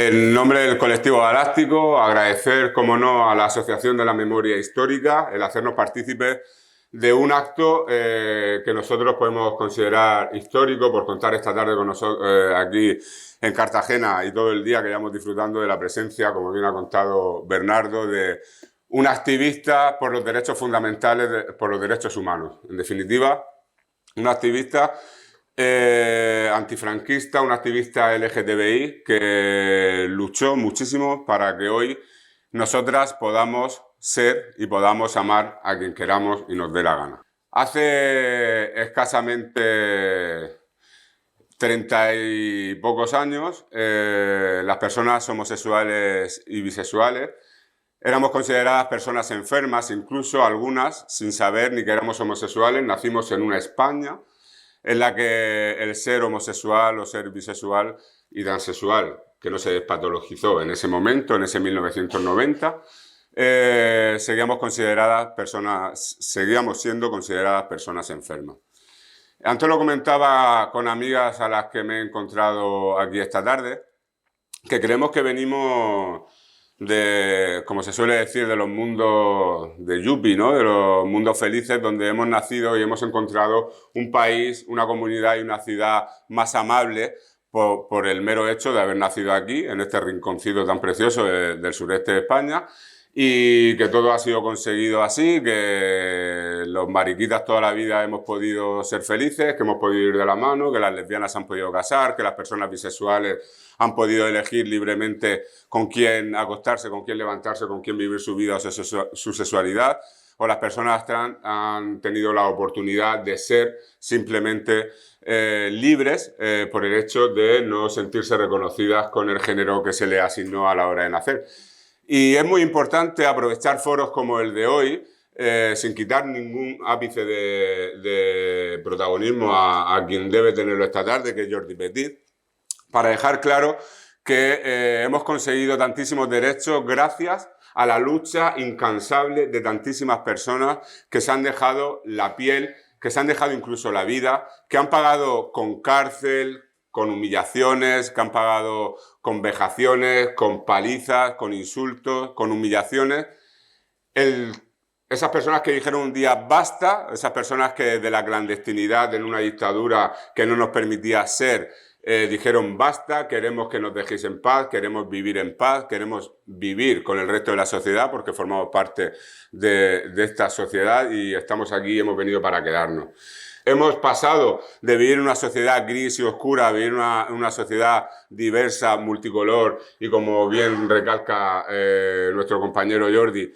En nombre del Colectivo Galáctico, agradecer, como no, a la Asociación de la Memoria Histórica el hacernos partícipes de un acto que nosotros podemos considerar histórico por contar esta tarde con nosotros aquí en Cartagena y todo el día que llevamos disfrutando de la presencia, como bien ha contado Bernardo, de un activista por los derechos fundamentales, por los derechos humanos. En definitiva, un activista antifranquista, un activista LGTBI que luchó muchísimo para que hoy nosotras podamos ser y podamos amar a quien queramos y nos dé la gana. Hace escasamente 30 y pocos años, las personas homosexuales y bisexuales éramos consideradas personas enfermas, incluso algunas, sin saber ni que éramos homosexuales, nacimos en una España en la que el ser homosexual o ser bisexual y transexual, que no se despatologizó en ese momento, en ese 1990, seguíamos siendo consideradas personas enfermas. Antes lo comentaba con amigas a las que me he encontrado aquí esta tarde, que creemos que venimos de, como se suele decir, de los mundos de Yuppie, ¿no? De los mundos felices donde hemos nacido y hemos encontrado un país, una comunidad y una ciudad más amable por el mero hecho de haber nacido aquí, en este rinconcito tan precioso del sureste de España, y que todo ha sido conseguido así, que los mariquitas toda la vida hemos podido ser felices, que hemos podido ir de la mano, que las lesbianas han podido casar, que las personas bisexuales han podido elegir libremente con quién acostarse, con quién levantarse, con quién vivir su vida o su sexualidad, o las personas trans han tenido la oportunidad de ser simplemente libres por el hecho de no sentirse reconocidas con el género que se les asignó a la hora de nacer. Y es muy importante aprovechar foros como el de hoy, sin quitar ningún ápice de protagonismo a quien debe tenerlo esta tarde, que es Jordi Petit, para dejar claro que hemos conseguido tantísimos derechos gracias a la lucha incansable de tantísimas personas que se han dejado la piel, que se han dejado incluso la vida, que han pagado con cárcel, con humillaciones, que han pagado con vejaciones, con palizas, con insultos, con humillaciones. Esas personas que dijeron un día basta, esas personas que desde la clandestinidad en una dictadura que no nos permitía ser, dijeron basta, queremos que nos dejéis en paz, queremos vivir en paz, queremos vivir con el resto de la sociedad porque formamos parte de esta sociedad y estamos aquí y hemos venido para quedarnos. Hemos pasado de vivir en una sociedad gris y oscura a vivir en una sociedad diversa, multicolor y, como bien recalca nuestro compañero Jordi,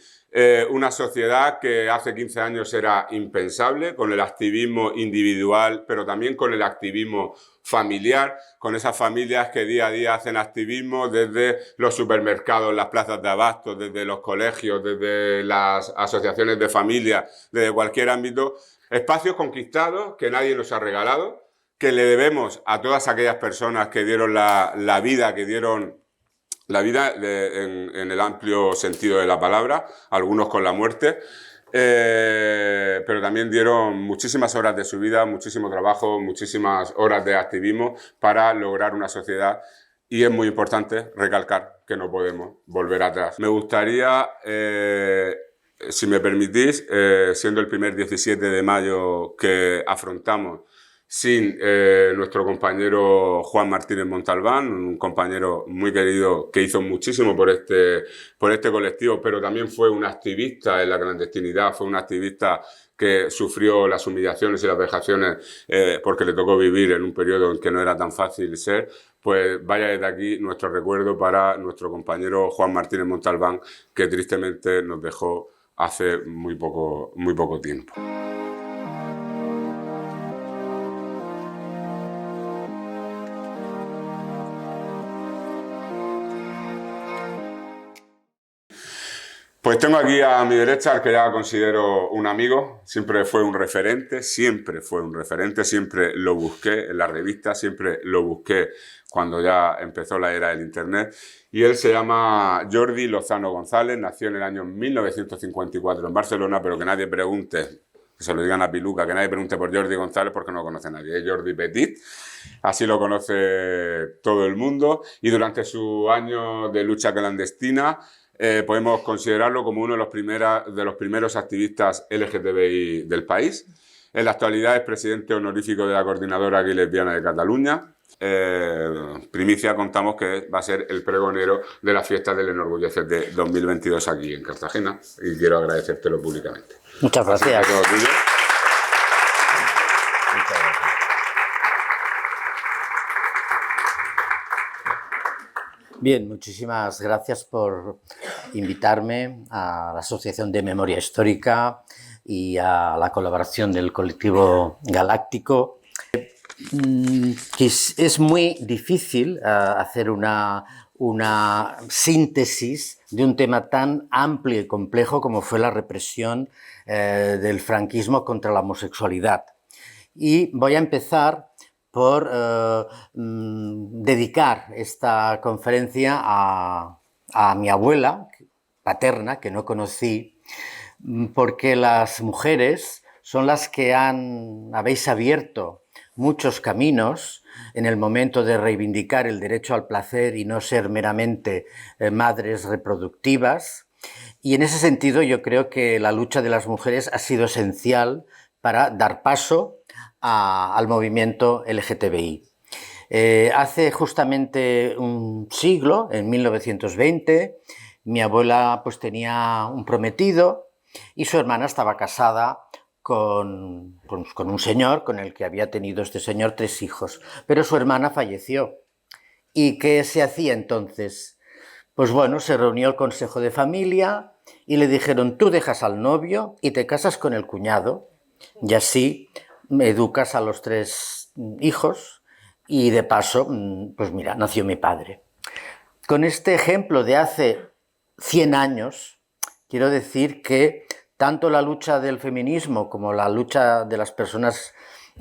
una sociedad que hace 15 años era impensable, con el activismo individual, pero también con el activismo familiar, con esas familias que día a día hacen activismo desde los supermercados, las plazas de abasto, desde los colegios, desde las asociaciones de familias, desde cualquier ámbito. Espacios conquistados que nadie nos ha regalado, que le debemos a todas aquellas personas que dieron la vida, que dieron la vida en el amplio sentido de la palabra, algunos con la muerte, pero también dieron muchísimas horas de su vida, muchísimo trabajo, muchísimas horas de activismo para lograr una sociedad. Y es muy importante recalcar que no podemos volver atrás. Me gustaría, si me permitís, siendo el primer 17 de mayo que afrontamos sin nuestro compañero Juan Martínez Montalbán, un compañero muy querido que hizo muchísimo por este colectivo, pero también fue un activista en la clandestinidad, fue un activista que sufrió las humillaciones y las vejaciones porque le tocó vivir en un periodo en que no era tan fácil ser. Pues vaya desde aquí nuestro recuerdo para nuestro compañero Juan Martínez Montalbán, que tristemente nos dejó hace muy poco tiempo. Pues tengo aquí a mi derecha al que ya considero un amigo, siempre fue un referente, siempre lo busqué en la revista, siempre lo busqué cuando ya empezó la era del internet, y él se llama Jordi Lozano González, nació en el año 1954 en Barcelona, pero que nadie pregunte que se lo digan a Piluca, que nadie pregunte por Jordi González porque no lo conoce nadie, es Jordi Petit, así lo conoce todo el mundo, y durante su año de lucha clandestina podemos considerarlo como uno de los primeros activistas LGTBI del país. En la actualidad es presidente honorífico de la Coordinadora Gay Lesbiana de Cataluña. Primicia, contamos que va a ser el pregonero de las fiestas del Enorgullecer de 2022 aquí en Cartagena, y quiero agradecértelo públicamente. Muchas gracias. Muchas gracias. Bien, muchísimas gracias por invitarme a la Asociación de Memoria Histórica y a la colaboración del colectivo Galáctico. Es muy difícil hacer una síntesis de un tema tan amplio y complejo como fue la represión del franquismo contra la homosexualidad. Y voy a empezar por dedicar esta conferencia a mi abuela paterna, que no conocí, porque las mujeres son las que habéis abierto muchos caminos en el momento de reivindicar el derecho al placer y no ser meramente madres reproductivas. Y en ese sentido yo creo que la lucha de las mujeres ha sido esencial para dar paso al movimiento LGTBI. Hace justamente un siglo, en 1920, mi abuela pues tenía un prometido y su hermana estaba casada con un señor con el que había tenido este señor 3 hijos, pero su hermana falleció. ¿Y qué se hacía entonces? Pues bueno, se reunió el consejo de familia y le dijeron: tú dejas al novio y te casas con el cuñado, y así educas a los 3 hijos y de paso, pues mira, nació mi padre. Con este ejemplo de hace 100 años, quiero decir que tanto la lucha del feminismo como la lucha de las personas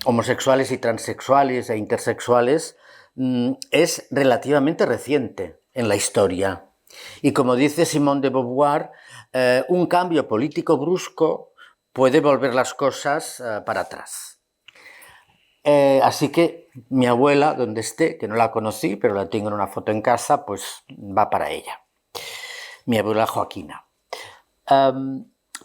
homosexuales y transexuales e intersexuales es relativamente reciente en la historia. Y como dice Simone de Beauvoir, un cambio político brusco puede volver las cosas para atrás. Así que mi abuela, donde esté, que no la conocí, pero la tengo en una foto en casa, pues va para ella. Mi abuela Joaquina.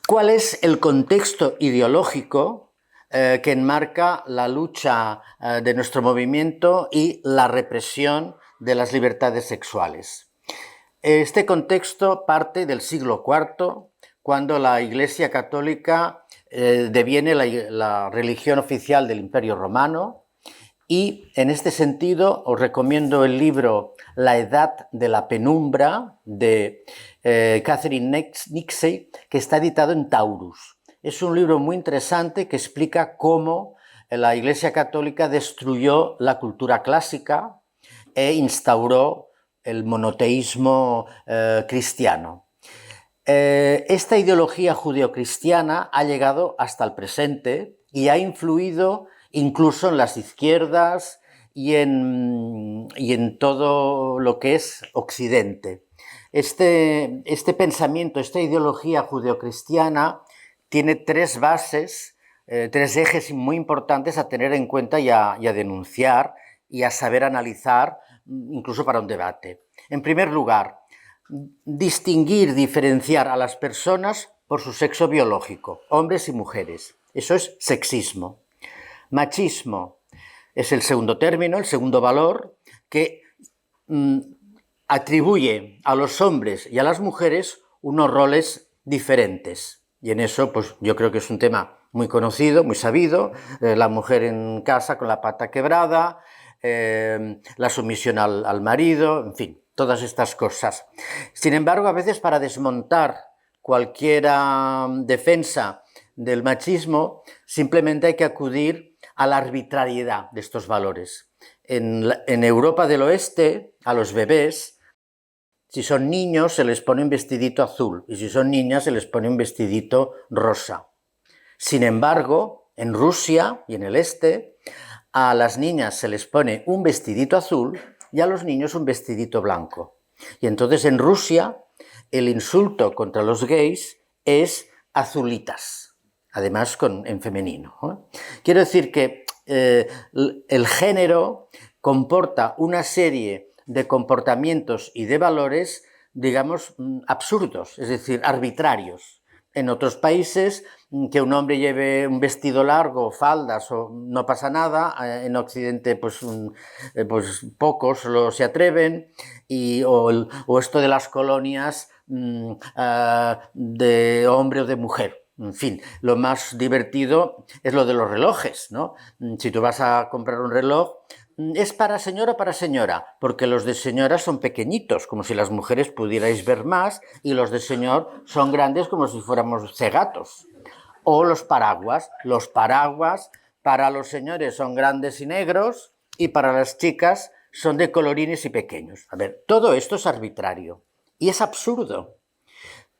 ¿Cuál es el contexto ideológico que enmarca la lucha de nuestro movimiento y la represión de las libertades sexuales? Este contexto parte del siglo IV, cuando la Iglesia Católica deviene la religión oficial del Imperio Romano, y en este sentido os recomiendo el libro La Edad de la Penumbra de Catherine Nixey, que está editado en Taurus. Es un libro muy interesante que explica cómo la Iglesia Católica destruyó la cultura clásica e instauró el monoteísmo cristiano. Esta ideología judeocristiana ha llegado hasta el presente y ha influido incluso en las izquierdas y en todo lo que es Occidente. Este pensamiento, esta ideología judeocristiana tiene 3 bases, 3 ejes muy importantes a tener en cuenta y a denunciar y a saber analizar, incluso para un debate. En primer lugar, diferenciar a las personas por su sexo biológico, hombres y mujeres. Eso es sexismo. Machismo es el segundo término, el segundo valor, que atribuye a los hombres y a las mujeres unos roles diferentes. Y en eso, pues yo creo que es un tema muy conocido, muy sabido, la mujer en casa con la pata quebrada, la sumisión al marido, en fin, todas estas cosas. Sin embargo, a veces para desmontar cualquier defensa del machismo, simplemente hay que acudir a la arbitrariedad de estos valores. En Europa del Oeste, a los bebés, si son niños se les pone un vestidito azul y si son niñas se les pone un vestidito rosa. Sin embargo, en Rusia y en el este, a las niñas se les pone un vestidito azul y a los niños un vestidito blanco. Y entonces en Rusia el insulto contra los gays es azulitas. además en femenino, ¿no? Quiero decir que el género comporta una serie de comportamientos y de valores, digamos, absurdos, es decir, arbitrarios. En otros países, que un hombre lleve un vestido largo, faldas, o no pasa nada. En Occidente, pues pocos se atreven. O esto de las colonias de hombre o de mujer. En fin, lo más divertido es lo de los relojes, ¿no? Si tú vas a comprar un reloj, ¿es para señora o para señora? Porque los de señora son pequeñitos, como si las mujeres pudierais ver más, y los de señor son grandes, como si fuéramos cegatos. O los paraguas para los señores son grandes y negros, y para las chicas son de colorines y pequeños. A ver, todo esto es arbitrario y es absurdo,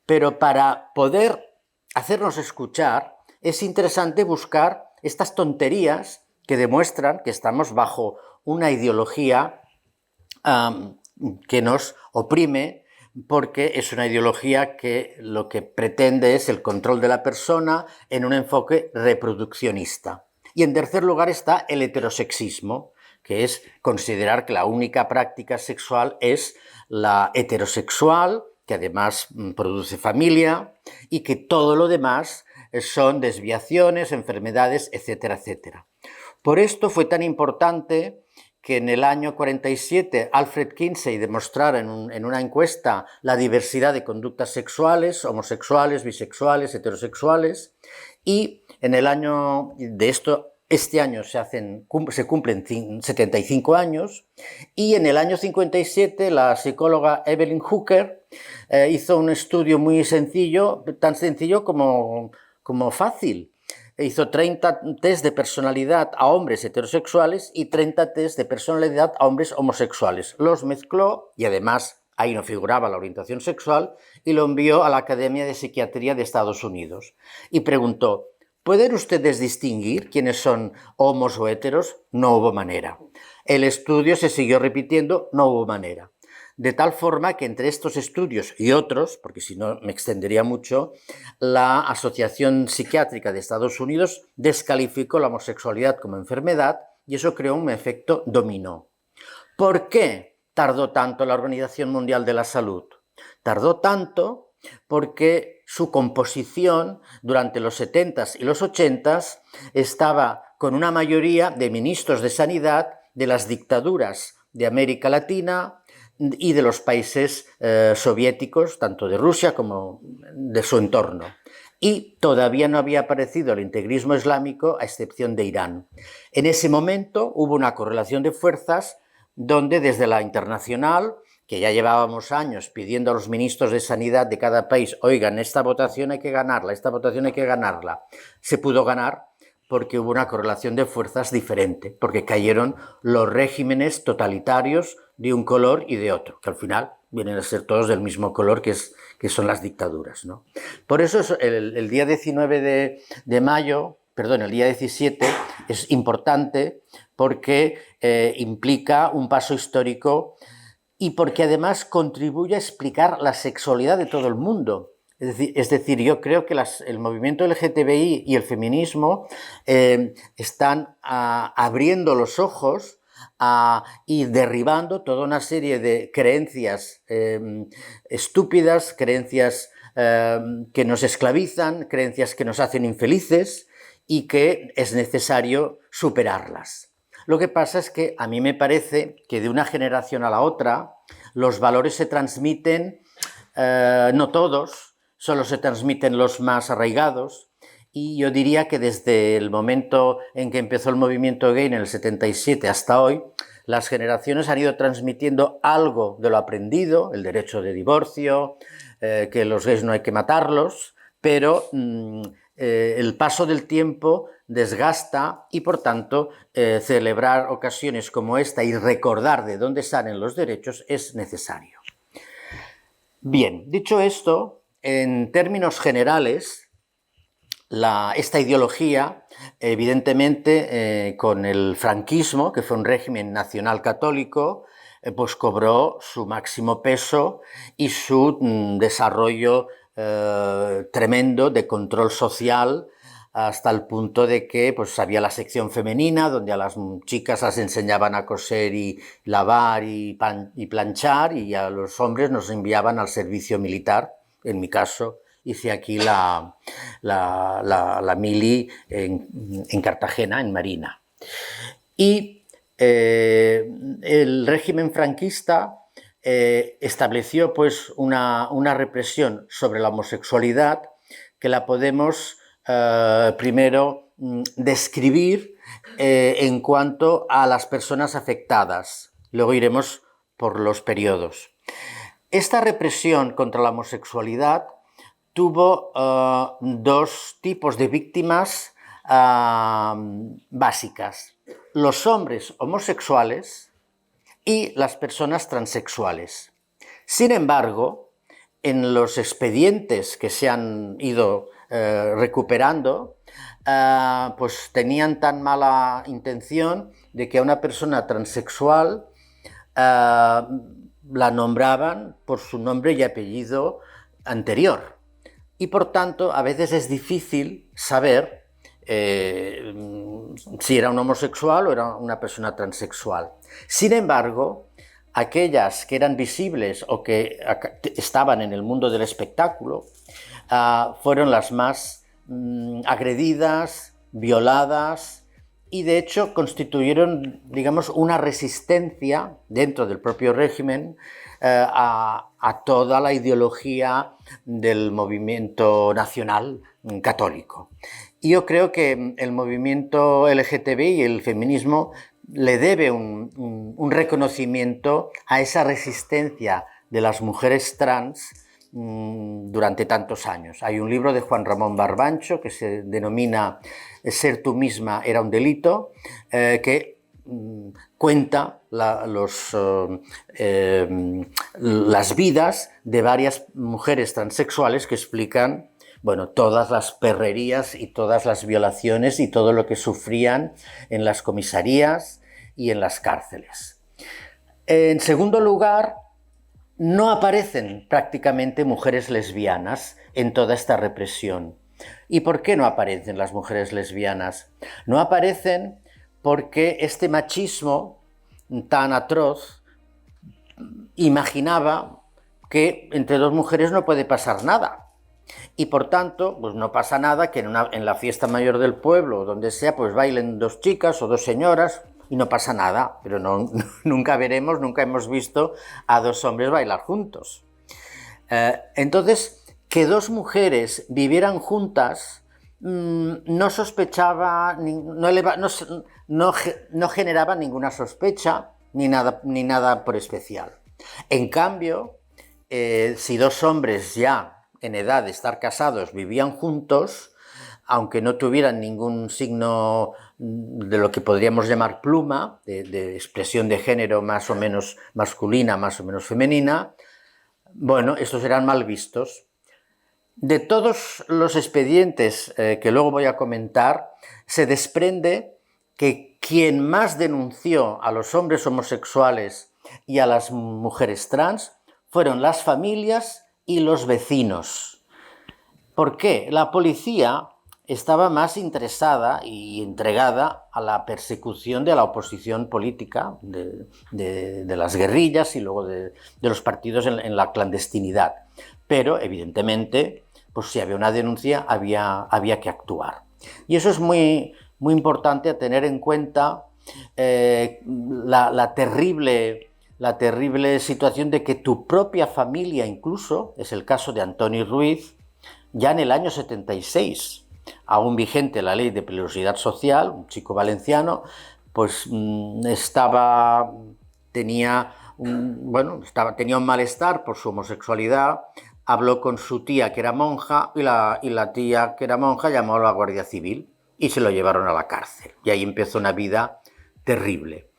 pero para poder hacernos escuchar es interesante buscar estas tonterías que demuestran que estamos bajo una ideología que nos oprime, porque es una ideología que lo que pretende es el control de la persona en un enfoque reproduccionista. Y en tercer lugar está el heterosexismo, que es considerar que la única práctica sexual es la heterosexual, que además produce familia, y que todo lo demás son desviaciones, enfermedades, etcétera, etcétera. Por esto fue tan importante que en el año 47 Alfred Kinsey demostrara en una encuesta la diversidad de conductas sexuales, homosexuales, bisexuales, heterosexuales, y en el año de este año se cumplen 75 años, y en el año 57 la psicóloga Evelyn Hooker hizo un estudio muy sencillo, tan sencillo como fácil. Hizo 30 test de personalidad a hombres heterosexuales y 30 test de personalidad a hombres homosexuales. Los mezcló y además ahí no figuraba la orientación sexual, y lo envió a la Academia de Psiquiatría de Estados Unidos. Y preguntó: ¿pueden ustedes distinguir quiénes son homos o heteros? No hubo manera. El estudio se siguió repitiendo, no hubo manera. De tal forma que entre estos estudios y otros, porque si no me extendería mucho, la Asociación Psiquiátrica de Estados Unidos descalificó la homosexualidad como enfermedad, y eso creó un efecto dominó. ¿Por qué tardó tanto la Organización Mundial de la Salud? Tardó tanto porque su composición durante los 70s y los 80s estaba con una mayoría de ministros de sanidad de las dictaduras de América Latina y de los países soviéticos, tanto de Rusia como de su entorno. Y todavía no había aparecido el integrismo islámico, a excepción de Irán. En ese momento hubo una correlación de fuerzas donde desde la internacional, que ya llevábamos años pidiendo a los ministros de sanidad de cada país: oigan, esta votación hay que ganarla, esta votación hay que ganarla, se pudo ganar porque hubo una correlación de fuerzas diferente, porque cayeron los regímenes totalitarios de un color y de otro, que al final vienen a ser todos del mismo color, que son las dictaduras, ¿no? Por eso el día 19 de mayo, perdón, el día 17, es importante porque implica un paso histórico y porque además contribuye a explicar la sexualidad de todo el mundo. Es decir, yo creo que el movimiento LGTBI y el feminismo están abriendo los ojos y derribando toda una serie de creencias estúpidas, creencias que nos esclavizan, creencias que nos hacen infelices y que es necesario superarlas. Lo que pasa es que a mí me parece que de una generación a la otra los valores se transmiten, no todos, solo se transmiten los más arraigados, y yo diría que desde el momento en que empezó el movimiento gay en el 77 hasta hoy, las generaciones han ido transmitiendo algo de lo aprendido, el derecho de divorcio, que los gays no hay que matarlos, pero el paso del tiempo desgasta y, por tanto, celebrar ocasiones como esta y recordar de dónde salen los derechos es necesario. Bien, dicho esto, en términos generales, esta ideología, evidentemente, con el franquismo, que fue un régimen nacional católico, pues cobró su máximo peso y su desarrollo tremendo de control social hasta el punto de que pues, había la sección femenina, donde a las chicas las enseñaban a coser y lavar y planchar, y a los hombres nos enviaban al servicio militar. En mi caso, hice aquí la mili en Cartagena, en Marina. Y el régimen franquista estableció pues, una represión sobre la homosexualidad que la podemos primero describir en cuanto a las personas afectadas. Luego iremos por los periodos. Esta represión contra la homosexualidad tuvo dos tipos de víctimas básicas: los hombres homosexuales y las personas transexuales. Sin embargo, en los expedientes que se han ido recuperando, pues tenían tan mala intención de que a una persona transexual la nombraban por su nombre y apellido anterior. Y por tanto, a veces es difícil saber si era un homosexual o era una persona transexual. Sin embargo, aquellas que eran visibles o que estaban en el mundo del espectáculo fueron las más agredidas, violadas, y de hecho constituyeron, digamos, una resistencia dentro del propio régimen a toda la ideología del movimiento nacional católico. Y yo creo que el movimiento LGTBI y el feminismo le debe un reconocimiento a esa resistencia de las mujeres trans durante tantos años. Hay un libro de Juan Ramón Barbancho que se denomina Ser tú misma era un delito, que cuenta las vidas de varias mujeres transexuales que explican, bueno, todas las perrerías y todas las violaciones y todo lo que sufrían en las comisarías y en las cárceles. En segundo lugar, no aparecen prácticamente mujeres lesbianas en toda esta represión. ¿Y por qué no aparecen las mujeres lesbianas? No aparecen porque este machismo tan atroz imaginaba que entre dos mujeres no puede pasar nada. Y por tanto, pues no pasa nada que en la fiesta mayor del pueblo o donde sea, pues bailen dos chicas o dos señoras y no pasa nada. Pero nunca hemos visto a dos hombres bailar juntos. Entonces, que dos mujeres vivieran juntas no sospechaba, no generaba ninguna sospecha ni nada por especial. En cambio, si dos hombres ya en edad de estar casados vivían juntos, aunque no tuvieran ningún signo de lo que podríamos llamar pluma, de expresión de género más o menos masculina, más o menos femenina, bueno, estos eran mal vistos. De todos los expedientes que luego voy a comentar, se desprende que quien más denunció a los hombres homosexuales y a las mujeres trans fueron las familias y los vecinos. ¿Por qué? La policía estaba más interesada y entregada a la persecución de la oposición política, de las guerrillas y luego de los partidos en la clandestinidad. Pero, evidentemente, pues si había una denuncia, había que actuar. Y eso es muy, muy importante a tener en cuenta, la terrible situación de que tu propia familia, incluso, es el caso de Antoni Ruiz, ya en el año 76, aún vigente la ley de peligrosidad social, un chico valenciano, pues tenía un malestar por su homosexualidad, habló con su tía que era monja y la tía que era monja llamó a la Guardia Civil y se lo llevaron a la cárcel. Y ahí empezó una vida terrible.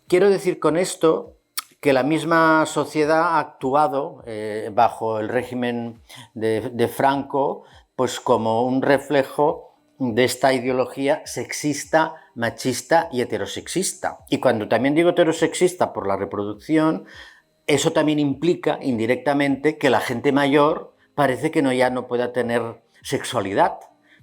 Quiero decir con esto que la misma sociedad ha actuado bajo el régimen de Franco pues como un reflejo de esta ideología sexista, machista y heterosexista. Y cuando también digo heterosexista por la reproducción, eso también implica indirectamente que la gente mayor parece que ya no pueda tener sexualidad,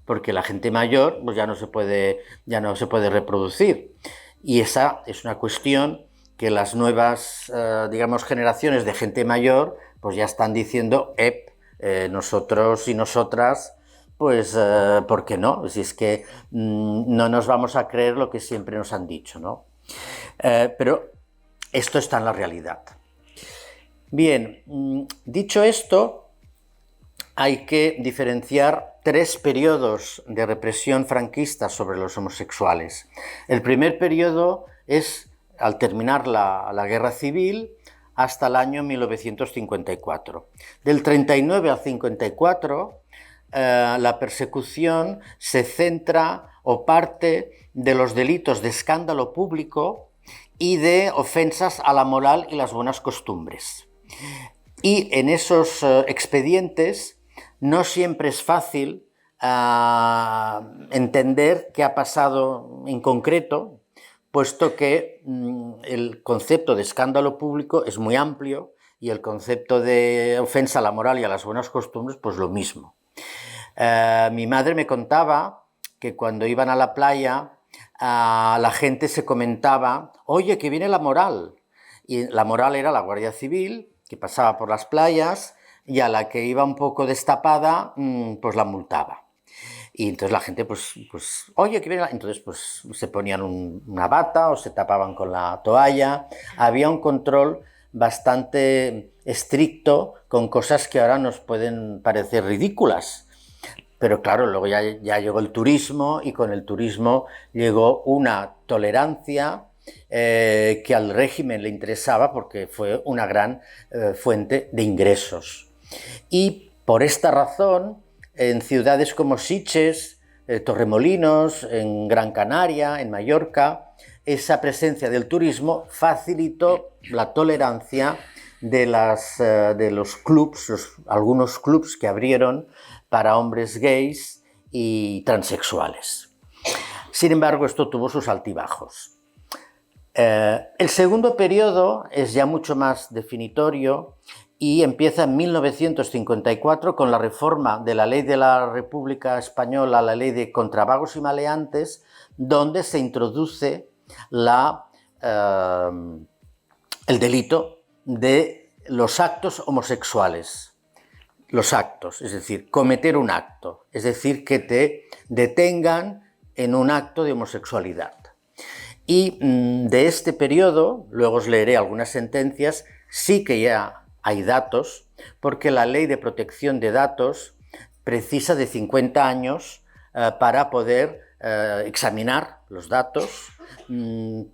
porque la gente mayor pues ya no se puede reproducir. Y esa es una cuestión que las nuevas, digamos, generaciones de gente mayor pues ya están diciendo, nosotros y nosotras, pues, ¿por qué no? Si es que no nos vamos a creer lo que siempre nos han dicho, ¿no? Pero esto está en la realidad. Bien, dicho esto, hay que diferenciar 3 periodos de represión franquista sobre los homosexuales. El primer periodo es al terminar la Guerra Civil hasta el año 1954. Del 39 al 54, la persecución se centra o parte de los delitos de escándalo público y de ofensas a la moral y las buenas costumbres. Y en esos expedientes no siempre es fácil entender qué ha pasado en concreto, puesto que el concepto de escándalo público es muy amplio y el concepto de ofensa a la moral y a las buenas costumbres, pues lo mismo. Mi madre me contaba que cuando iban a la playa, la gente se comentaba, oye, que viene la moral. Y la moral era la Guardia Civil, que pasaba por las playas, y a la que iba un poco destapada, pues la multaba. Y entonces la gente, pues oye, que viene entonces pues se ponían una bata o se tapaban con la toalla. Había un control bastante estricto con cosas que ahora nos pueden parecer ridículas. Pero claro, luego ya llegó el turismo y con el turismo llegó una tolerancia que al régimen le interesaba porque fue una gran fuente de ingresos. Y por esta razón, en ciudades como Sitges, Torremolinos, en Gran Canaria, en Mallorca, esa presencia del turismo facilitó la tolerancia de los clubs, algunos clubs que abrieron para hombres gays y transexuales. Sin embargo, esto tuvo sus altibajos. El segundo periodo es ya mucho más definitorio y empieza en 1954 con la reforma de la ley de la República Española, la ley de contra vagos y maleantes, donde se introduce el delito de los actos homosexuales. Los actos, es decir, cometer un acto, es decir, que te detengan en un acto de homosexualidad. Y de este periodo, luego os leeré algunas sentencias, sí que ya hay datos, porque la ley de protección de datos precisa de 50 años para poder examinar los datos,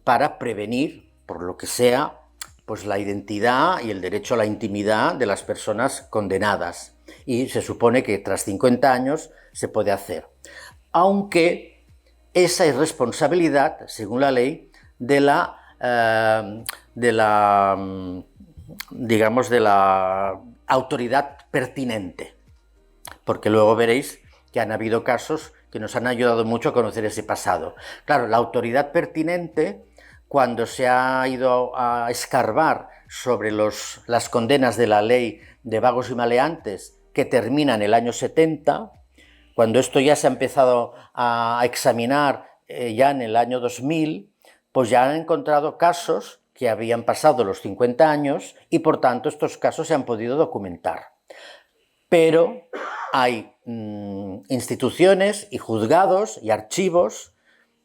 para prevenir, por lo que sea, pues la identidad y el derecho a la intimidad de las personas condenadas. Y se supone que tras 50 años se puede hacer. Aunque esa es responsabilidad, según la ley, de la autoridad pertinente. Porque luego veréis que han habido casos que nos han ayudado mucho a conocer ese pasado. Claro, la autoridad pertinente, cuando se ha ido a escarbar sobre las condenas de la ley de vagos y maleantes que termina en el año 70, cuando esto ya se ha empezado a examinar ya en el año 2000, pues ya han encontrado casos que habían pasado los 50 años y por tanto estos casos se han podido documentar. Pero hay instituciones y juzgados y archivos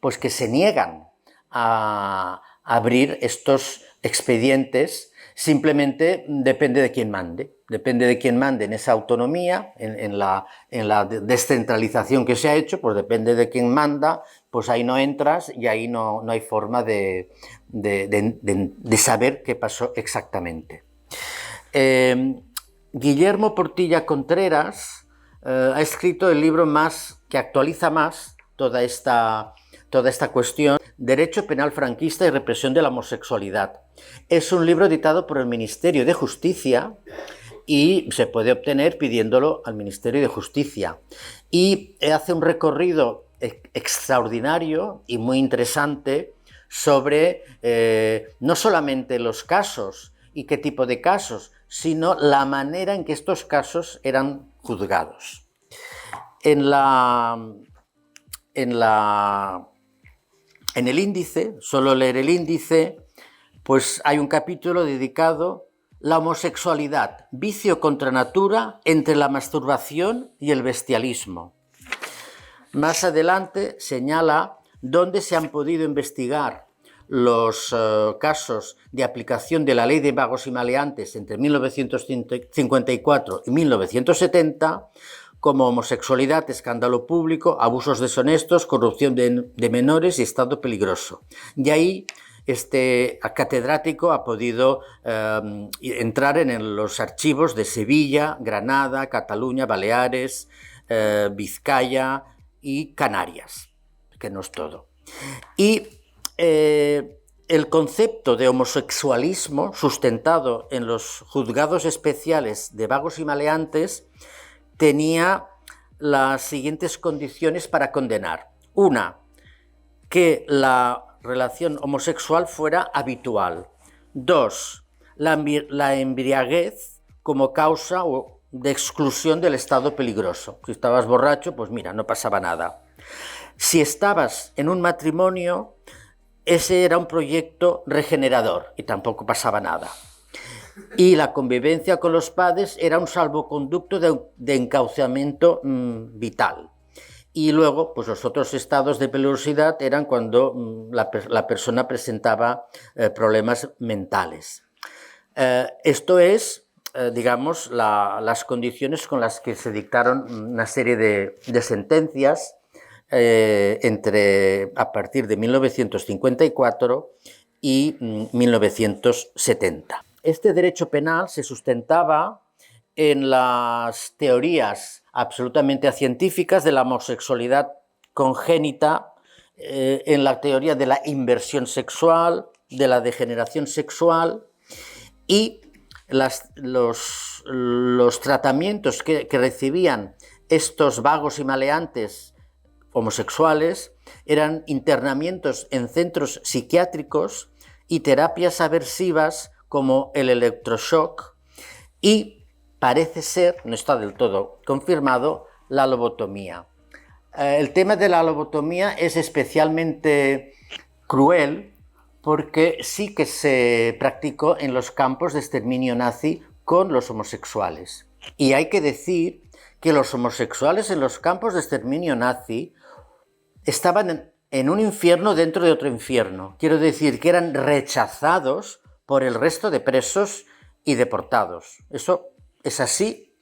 pues que se niegan a abrir estos expedientes, simplemente depende de quién mande. Depende de quién mande en esa autonomía, en la descentralización que se ha hecho, pues depende de quién manda, pues ahí no entras y ahí no hay forma de saber qué pasó exactamente. Guillermo Portilla Contreras ha escrito el libro que actualiza más toda esta cuestión, Derecho Penal Franquista y Represión de la Homosexualidad. Es un libro editado por el Ministerio de Justicia y se puede obtener pidiéndolo al Ministerio de Justicia. Y hace un recorrido extraordinario y muy interesante sobre no solamente los casos y qué tipo de casos, sino la manera en que estos casos eran juzgados. En el índice, solo leer el índice, pues hay un capítulo dedicado a la homosexualidad, vicio contra natura entre la masturbación y el bestialismo. Más adelante señala dónde se han podido investigar los casos de aplicación de la ley de vagos y maleantes entre 1954 y 1970, como homosexualidad, escándalo público, abusos deshonestos, corrupción de menores y estado peligroso. Y ahí este catedrático ha podido entrar en los archivos de Sevilla, Granada, Cataluña, Baleares, Vizcaya y Canarias, que no es todo. Y el concepto de homosexualismo sustentado en los juzgados especiales de vagos y maleantes tenía las siguientes condiciones para condenar. Una, que la relación homosexual fuera habitual. Dos, la embriaguez como causa de exclusión del estado peligroso. Si estabas borracho, pues mira, no pasaba nada. Si estabas en un matrimonio, ese era un proyecto regenerador y tampoco pasaba nada. Y la convivencia con los padres era un salvoconducto de encauzamiento vital. Y luego, pues los otros estados de peligrosidad eran cuando la persona presentaba problemas mentales. Esto es, digamos, las condiciones con las que se dictaron una serie de sentencias a partir de 1954 y 1970. Este derecho penal se sustentaba en las teorías absolutamente científicas de la homosexualidad congénita, en la teoría de la inversión sexual, de la degeneración sexual, y los tratamientos que recibían estos vagos y maleantes homosexuales eran internamientos en centros psiquiátricos y terapias aversivas como el electroshock y, parece ser, no está del todo confirmado, la lobotomía. El tema de la lobotomía es especialmente cruel porque sí que se practicó en los campos de exterminio nazi con los homosexuales. Y hay que decir que los homosexuales en los campos de exterminio nazi estaban en un infierno dentro de otro infierno. Quiero decir que eran rechazados por el resto de presos y deportados. Eso es así,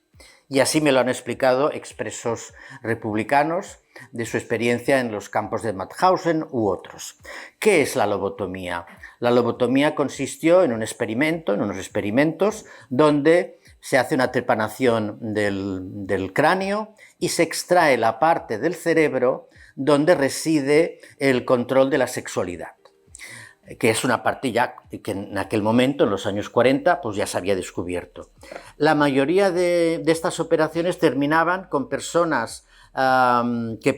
y así me lo han explicado expresos republicanos de su experiencia en los campos de Mauthausen u otros. ¿Qué es la lobotomía? La lobotomía consistió en unos experimentos donde se hace una trepanación del cráneo y se extrae la parte del cerebro donde reside el control de la sexualidad, que es una parte ya que en aquel momento, en los años 40, pues ya se había descubierto. La mayoría de estas operaciones terminaban con personas que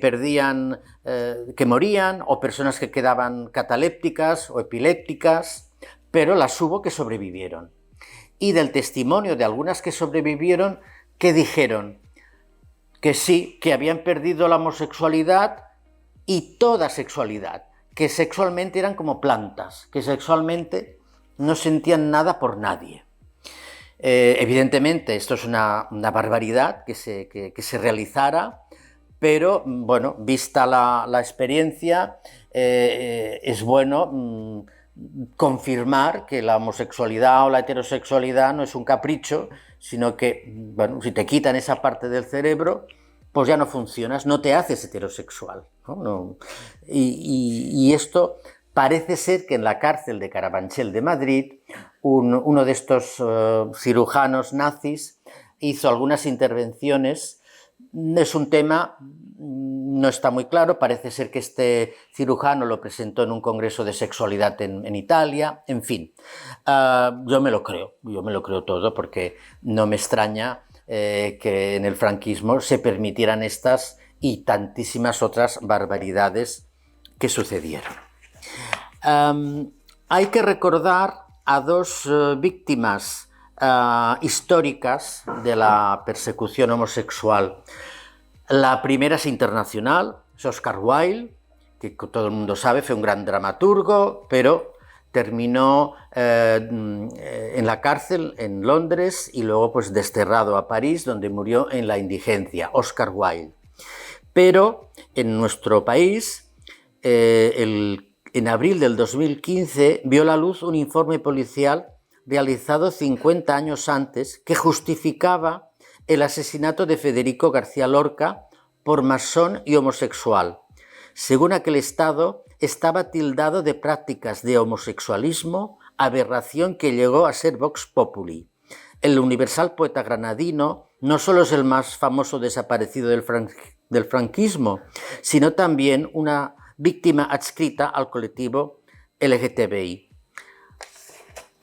morían, o personas que quedaban catalépticas o epilépticas, pero las hubo que sobrevivieron. Y del testimonio de algunas que sobrevivieron, que dijeron que sí, que habían perdido la homosexualidad y toda sexualidad, que sexualmente eran como plantas, que sexualmente no sentían nada por nadie. Evidentemente esto es una barbaridad que se realizara, pero bueno, vista la experiencia, es bueno confirmar que la homosexualidad o la heterosexualidad no es un capricho, sino que, bueno, si te quitan esa parte del cerebro, pues ya no funcionas, no te haces heterosexual, ¿no? Y esto parece ser que en la cárcel de Carabanchel de Madrid, uno de estos cirujanos nazis hizo algunas intervenciones. Es un tema, no está muy claro, parece ser que este cirujano lo presentó en un congreso de sexualidad en Italia, en fin. Yo me lo creo todo, porque no me extraña que en el franquismo se permitieran estas y tantísimas otras barbaridades que sucedieron. Hay que recordar a dos víctimas históricas de la persecución homosexual. La primera es internacional, es Oscar Wilde, que todo el mundo sabe, fue un gran dramaturgo, pero terminó en la cárcel en Londres y luego pues desterrado a París, donde murió en la indigencia, Oscar Wilde. Pero en nuestro país, en abril del 2015, vio la luz un informe policial realizado 50 años antes que justificaba el asesinato de Federico García Lorca por masón y homosexual. Según aquel Estado, estaba tildado de prácticas de homosexualismo, aberración que llegó a ser vox populi. El universal poeta granadino no solo es el más famoso desaparecido del franquismo, sino también una víctima adscrita al colectivo LGTBI.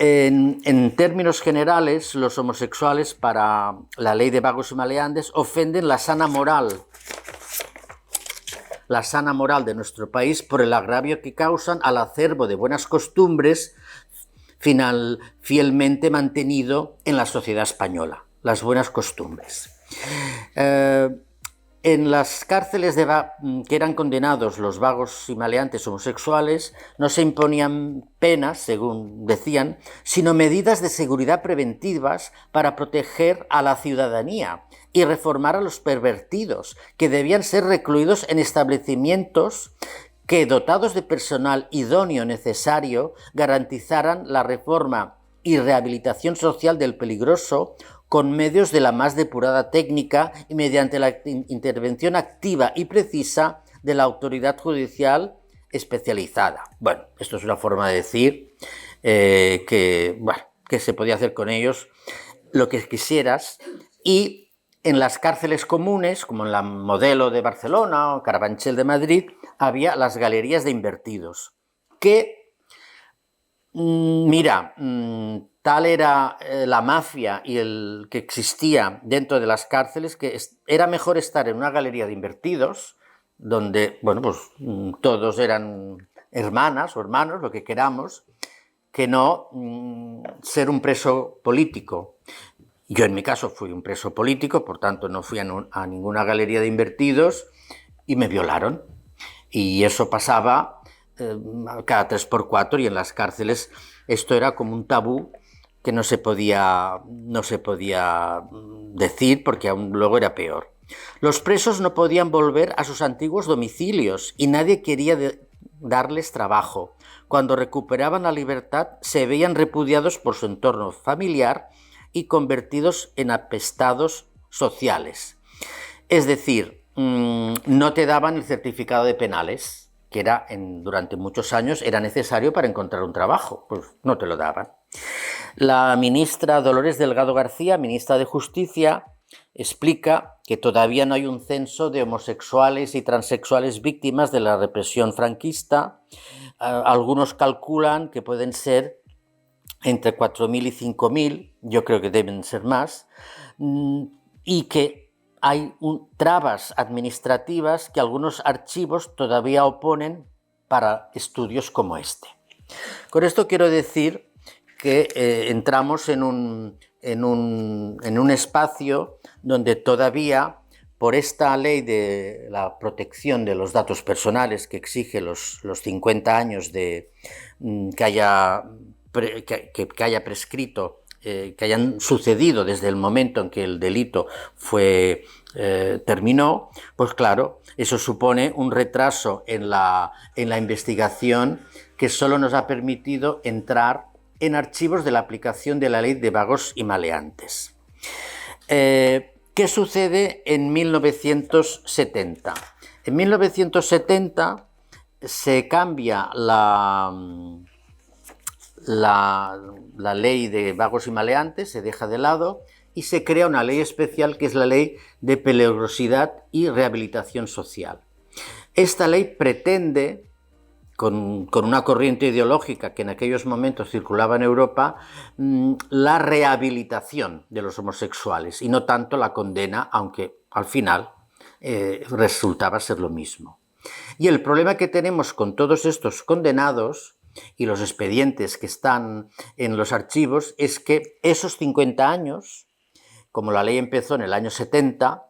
En términos generales, los homosexuales, para la ley de vagos y maleantes, ofenden la sana moral de nuestro país por el agravio que causan al acervo de buenas costumbres fielmente mantenido en la sociedad española, las buenas costumbres. En las cárceles que eran condenados los vagos y maleantes homosexuales no se imponían penas, según decían, sino medidas de seguridad preventivas para proteger a la ciudadanía y reformar a los pervertidos, que debían ser recluidos en establecimientos que, dotados de personal idóneo necesario, garantizaran la reforma y rehabilitación social del peligroso con medios de la más depurada técnica y mediante la intervención activa y precisa de la autoridad judicial especializada. Bueno, esto es una forma de decir que se podía hacer con ellos lo que quisieras. Y en las cárceles comunes, como en la Modelo de Barcelona o Carabanchel de Madrid, había las galerías de invertidos, que, tal era la mafia y el que existía dentro de las cárceles, que era mejor estar en una galería de invertidos, donde, todos eran hermanas o hermanos, lo que queramos, que no ser un preso político. Yo en mi caso fui un preso político, por tanto no fui a ninguna galería de invertidos y me violaron. Y eso pasaba cada 3x4 y en las cárceles esto era como un tabú que no se podía decir porque aún luego era peor. Los presos no podían volver a sus antiguos domicilios y nadie quería darles trabajo. Cuando recuperaban la libertad se veían repudiados por su entorno familiar y convertidos en apestados sociales. Es decir, no te daban el certificado de penales, que durante muchos años era necesario para encontrar un trabajo, pues no te lo daban. La ministra Dolores Delgado García, ministra de Justicia, explica que todavía no hay un censo de homosexuales y transexuales víctimas de la represión franquista. Algunos calculan que pueden ser entre 4.000 y 5.000, yo creo que deben ser más, y que hay trabas administrativas que algunos archivos todavía oponen para estudios como este. Con esto quiero decir que entramos en un espacio donde todavía, por esta ley de la protección de los datos personales que exige los 50 años que haya prescrito, que hayan sucedido desde el momento en que el delito terminó, pues claro, eso supone un retraso en la investigación que solo nos ha permitido entrar en archivos de la aplicación de la ley de vagos y maleantes. ¿Qué sucede en 1970? En 1970 se cambia la ley de vagos y maleantes, se deja de lado y se crea una ley especial que es la ley de peligrosidad y rehabilitación social. Esta ley pretende, con una corriente ideológica que en aquellos momentos circulaba en Europa, la rehabilitación de los homosexuales y no tanto la condena, aunque al final resultaba ser lo mismo. Y el problema que tenemos con todos estos condenados y los expedientes que están en los archivos es que esos 50 años, como la ley empezó en el año 70,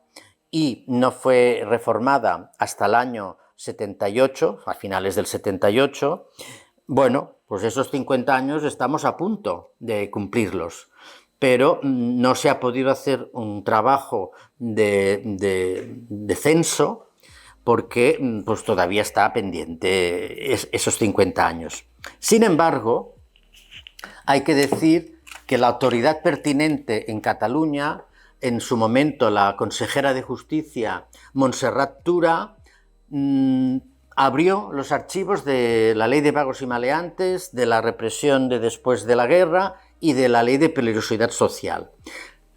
y no fue reformada hasta el año 78, a finales del 78, bueno, pues esos 50 años estamos a punto de cumplirlos, pero no se ha podido hacer un trabajo de censo porque pues todavía está pendiente esos 50 años. Sin embargo, hay que decir que la autoridad pertinente en Cataluña, en su momento la consejera de Justicia, Montserrat Tura, abrió los archivos de la Ley de Vagos y Maleantes, de la represión de después de la guerra y de la Ley de Peligrosidad Social.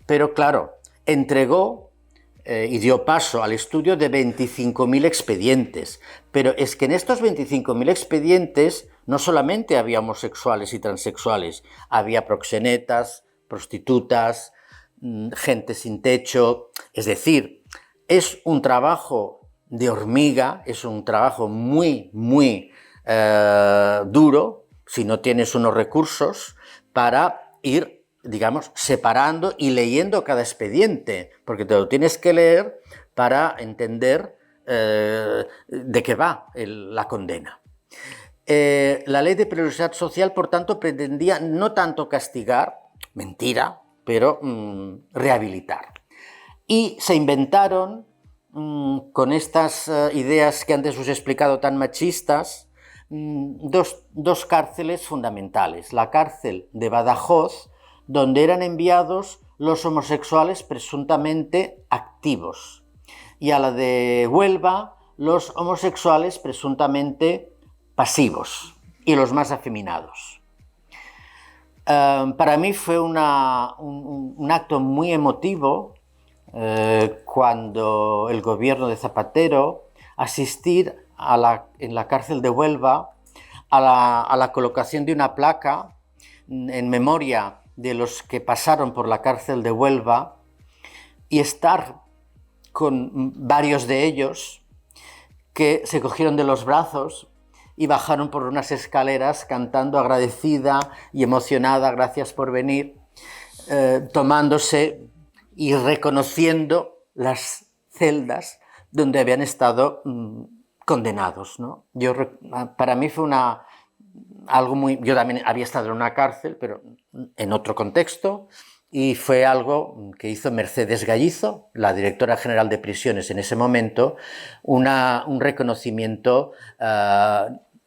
Pero claro, entregó y dio paso al estudio de 25.000 expedientes. Pero es que en estos 25.000 expedientes no solamente había homosexuales y transexuales, había proxenetas, prostitutas, gente sin techo. Es decir, es un trabajo de hormiga, es un trabajo muy, muy duro, si no tienes unos recursos, para ir, digamos, separando y leyendo cada expediente, porque te lo tienes que leer para entender de qué va la condena. La ley de peligrosidad social, por tanto, pretendía no tanto castigar, mentira, pero rehabilitar. Y se inventaron, con estas ideas que antes os he explicado tan machistas, dos cárceles fundamentales. La cárcel de Badajoz, donde eran enviados los homosexuales presuntamente activos, y a la de Huelva, los homosexuales presuntamente pasivos y los más afeminados. Para mí fue un acto muy emotivo cuando el gobierno de Zapatero asistir en la cárcel de Huelva a la colocación de una placa en memoria de los que pasaron por la cárcel de Huelva y estar con varios de ellos que se cogieron de los brazos y bajaron por unas escaleras cantando agradecida y emocionada, gracias por venir, tomándose y reconociendo las celdas donde habían estado condenados, ¿no? Para mí fue algo muy... Yo también había estado en una cárcel, pero en otro contexto, y fue algo que hizo Mercedes Gallizo, la directora general de prisiones en ese momento, un reconocimiento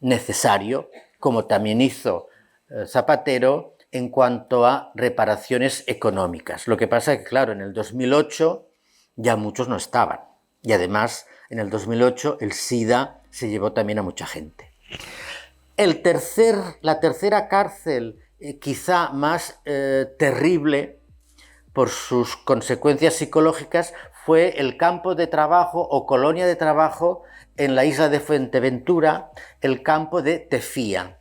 necesario, como también hizo Zapatero en cuanto a reparaciones económicas. Lo que pasa es que, claro, en el 2008 ya muchos no estaban, y además en el 2008 el SIDA se llevó también a mucha gente. La tercera cárcel, quizá más terrible por sus consecuencias psicológicas, fue el campo de trabajo o colonia de trabajo en la isla de Fuerteventura, el campo de Tefía.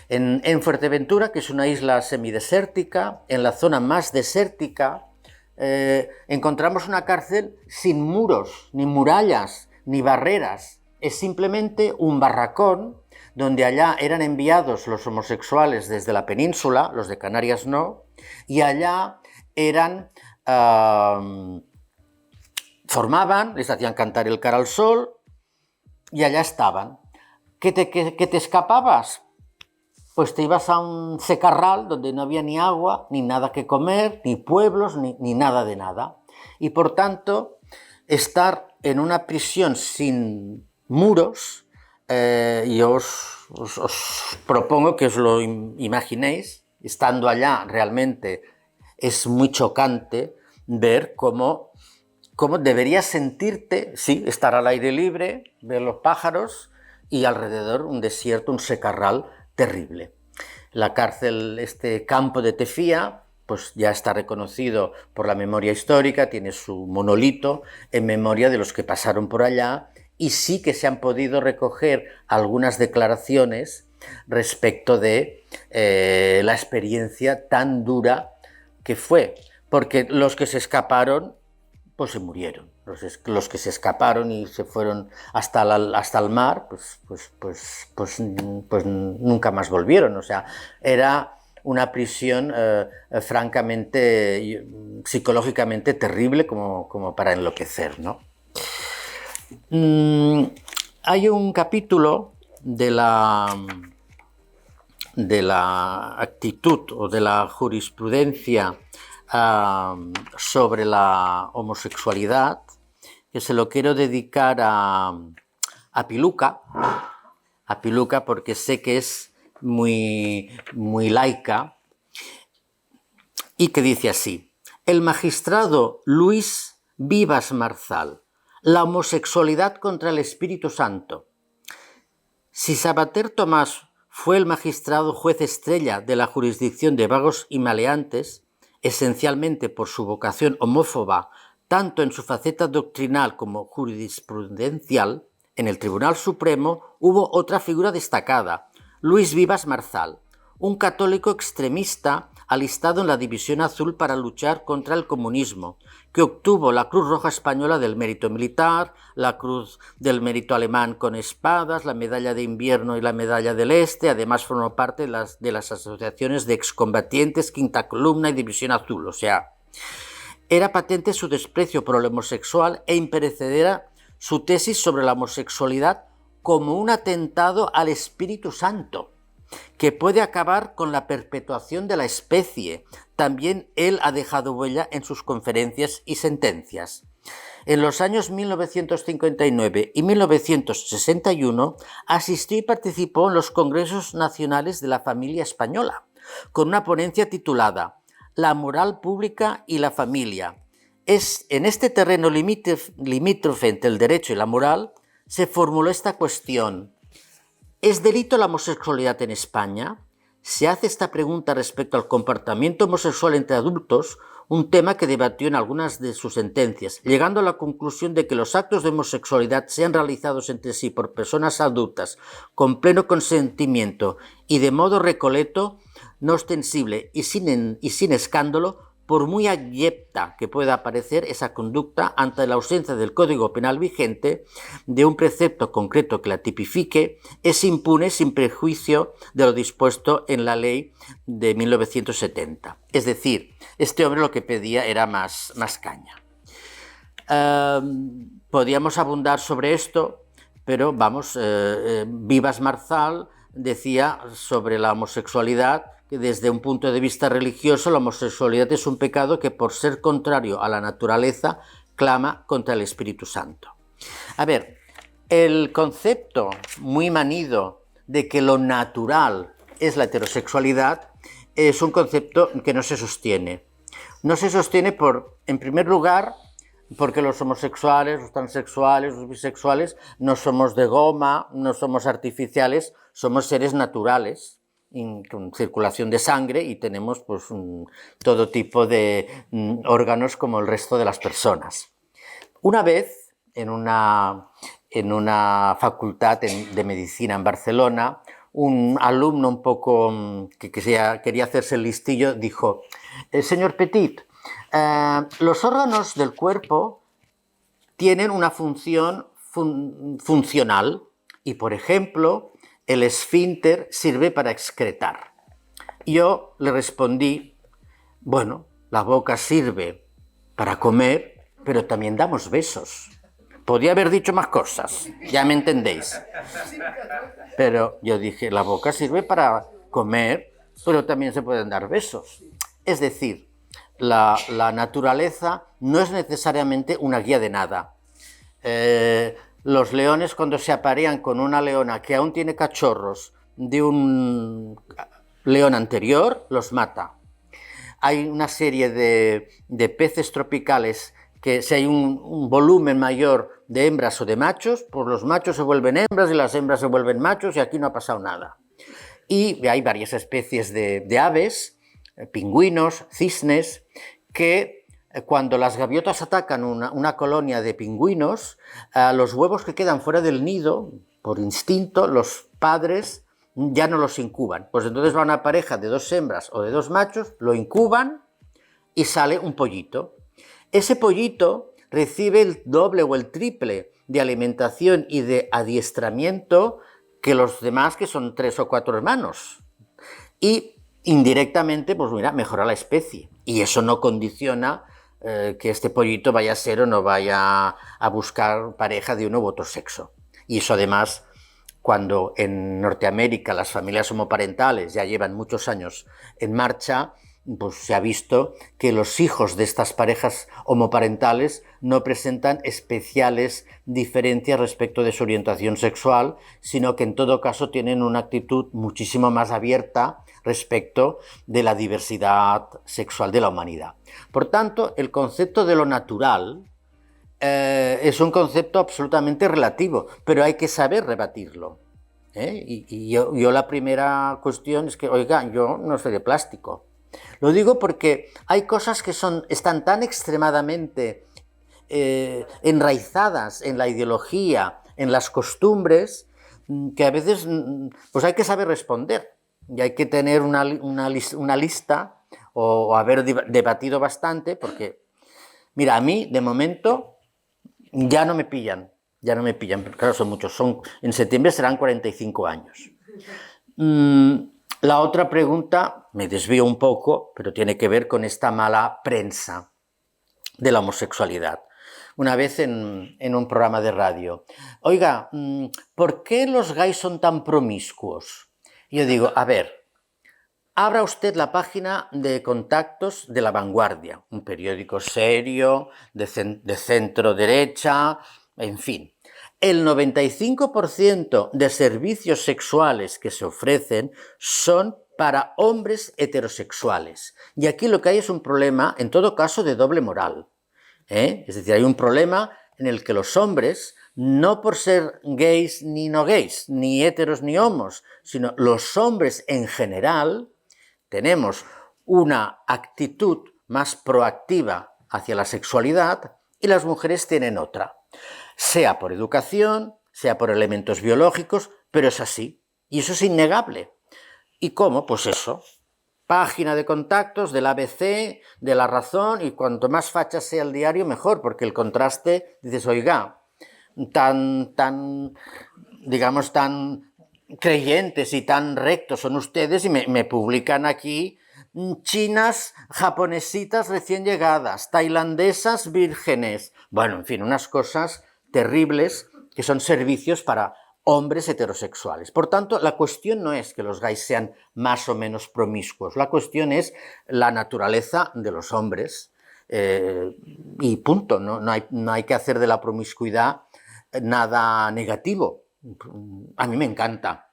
En Fuerteventura, que es una isla semidesértica, en la zona más desértica, encontramos una cárcel sin muros, ni murallas, ni barreras. Es simplemente un barracón donde allá eran enviados los homosexuales desde la península, los de Canarias no, y allá formaban, les hacían cantar el cara al sol, y allá estaban. ¿Qué te escapabas? Pues te ibas a un secarral donde no había ni agua, ni nada que comer, ni pueblos, ni nada de nada. Y por tanto, estar en una prisión sin muros, yo os propongo que os lo imaginéis, estando allá realmente es muy chocante ver cómo deberías sentirte, sí, estar al aire libre, ver los pájaros y alrededor un desierto, un secarral terrible. La cárcel, este campo de Tefía, pues ya está reconocido por la memoria histórica, tiene su monolito en memoria de los que pasaron por allá, y sí que se han podido recoger algunas declaraciones respecto de la experiencia tan dura que fue, porque los que se escaparon, pues se murieron. Los que se escaparon y se fueron hasta el mar, pues nunca más volvieron. O sea, era una prisión francamente, psicológicamente terrible como para enloquecer, ¿no? Hay un capítulo de la actitud o de la jurisprudencia sobre la homosexualidad, que se lo quiero dedicar a Piluca, porque sé que es muy laica, y que dice así: el magistrado Luis Vivas Marzal, la homosexualidad contra el Espíritu Santo. Si Sabater Tomás fue el magistrado juez estrella de la jurisdicción de vagos y maleantes, esencialmente por su vocación homófoba, tanto en su faceta doctrinal como jurisprudencial, en el Tribunal Supremo hubo otra figura destacada, Luis Vivas Marzal, un católico extremista alistado en la División Azul para luchar contra el comunismo, que obtuvo la Cruz Roja Española del Mérito Militar, la Cruz del Mérito Alemán con espadas, la Medalla de Invierno y la Medalla del Este. Además formó parte de las asociaciones de excombatientes, Quinta Columna y División Azul. O sea, era patente su desprecio por el homosexual e imperecedera su tesis sobre la homosexualidad como un atentado al Espíritu Santo, que puede acabar con la perpetuación de la especie. También él ha dejado huella en sus conferencias y sentencias. En los años 1959 y 1961 asistió y participó en los Congresos Nacionales de la Familia Española, con una ponencia titulada La moral pública y la familia. En este terreno limítrofe entre el derecho y la moral se formuló esta cuestión: ¿es delito la homosexualidad en España? Se hace esta pregunta respecto al comportamiento homosexual entre adultos, un tema que debatió en algunas de sus sentencias, llegando a la conclusión de que los actos de homosexualidad sean realizados entre sí por personas adultas con pleno consentimiento y de modo recoleto, no ostensible y sin escándalo, por muy abyecta que pueda parecer esa conducta ante la ausencia del Código Penal vigente, de un precepto concreto que la tipifique, es impune sin prejuicio de lo dispuesto en la ley de 1970. Es decir, este hombre lo que pedía era más caña. Podíamos abundar sobre esto, pero vamos, Vivas Marzal decía sobre la homosexualidad que desde un punto de vista religioso la homosexualidad es un pecado que por ser contrario a la naturaleza clama contra el Espíritu Santo. A ver, el concepto muy manido de que lo natural es la heterosexualidad es un concepto que no se sostiene. No se sostiene en primer lugar, porque los homosexuales, los transexuales, los bisexuales no somos de goma, no somos artificiales, somos seres naturales con circulación de sangre y tenemos pues todo tipo de órganos como el resto de las personas. Una vez, en una facultad de medicina en Barcelona, un alumno un poco que quería hacerse el listillo dijo: señor Petit, los órganos del cuerpo tienen una función funcional y, por ejemplo, el esfínter sirve para excretar. Yo le respondí: bueno, la boca sirve para comer, pero también damos besos. Podría haber dicho más cosas, ya me entendéis. Pero yo dije, la boca sirve para comer, pero también se pueden dar besos. Es decir, la naturaleza no es necesariamente una guía de nada. Los leones, cuando se aparean con una leona que aún tiene cachorros de un león anterior, los mata. Hay una serie de peces tropicales que si hay un volumen mayor de hembras o de machos, pues los machos se vuelven hembras y las hembras se vuelven machos y aquí no ha pasado nada. Y hay varias especies de aves, pingüinos, cisnes, que cuando las gaviotas atacan una colonia de pingüinos, los huevos que quedan fuera del nido, por instinto, los padres ya no los incuban. Pues entonces va una pareja de 2 hembras o de 2 machos, lo incuban y sale un pollito. Ese pollito recibe el doble o el triple de alimentación y de adiestramiento que los demás, que son 3 o 4 hermanos. Y indirectamente, pues mira, mejora la especie. Y eso no condiciona que este pollito vaya a ser o no vaya a buscar pareja de uno u otro sexo. Y eso además, cuando en Norteamérica las familias homoparentales ya llevan muchos años en marcha, pues se ha visto que los hijos de estas parejas homoparentales no presentan especiales diferencias respecto de su orientación sexual, sino que en todo caso tienen una actitud muchísimo más abierta respecto de la diversidad sexual de la humanidad. Por tanto, el concepto de lo natural es un concepto absolutamente relativo, pero hay que saber rebatirlo. Y yo la primera cuestión es que, oiga, yo no soy de plástico. Lo digo porque hay cosas que están tan extremadamente enraizadas en la ideología, en las costumbres, que a veces pues hay que saber responder. Y hay que tener una lista o haber debatido bastante, porque, mira, a mí, de momento, ya no me pillan, porque claro, son muchos, en septiembre serán 45 años. La otra pregunta, me desvío un poco, pero tiene que ver con esta mala prensa de la homosexualidad. Una vez en un programa de radio, oiga, ¿por qué los gays son tan promiscuos? Y yo digo, a ver, abra usted la página de contactos de La Vanguardia, un periódico serio, de centro derecha, en fin. El 95% de servicios sexuales que se ofrecen son para hombres heterosexuales. Y aquí lo que hay es un problema, en todo caso, de doble moral. Es decir, hay un problema en el que los hombres, no por ser gays ni no gays, ni heteros ni homos, sino los hombres en general, tenemos una actitud más proactiva hacia la sexualidad y las mujeres tienen otra, sea por educación, sea por elementos biológicos, pero es así, y eso es innegable. ¿Y cómo? Pues eso, página de contactos del ABC, de La Razón, y cuanto más facha sea el diario, mejor, porque el contraste, dices, oiga, digamos, tan creyentes y tan rectos son ustedes y me publican aquí chinas japonesitas recién llegadas, tailandesas vírgenes, bueno, en fin, unas cosas terribles que son servicios para hombres heterosexuales. Por tanto, la cuestión no es que los gays sean más o menos promiscuos, la cuestión es la naturaleza de los hombres y punto, no hay que hacer de la promiscuidad nada negativo. A mí me encanta,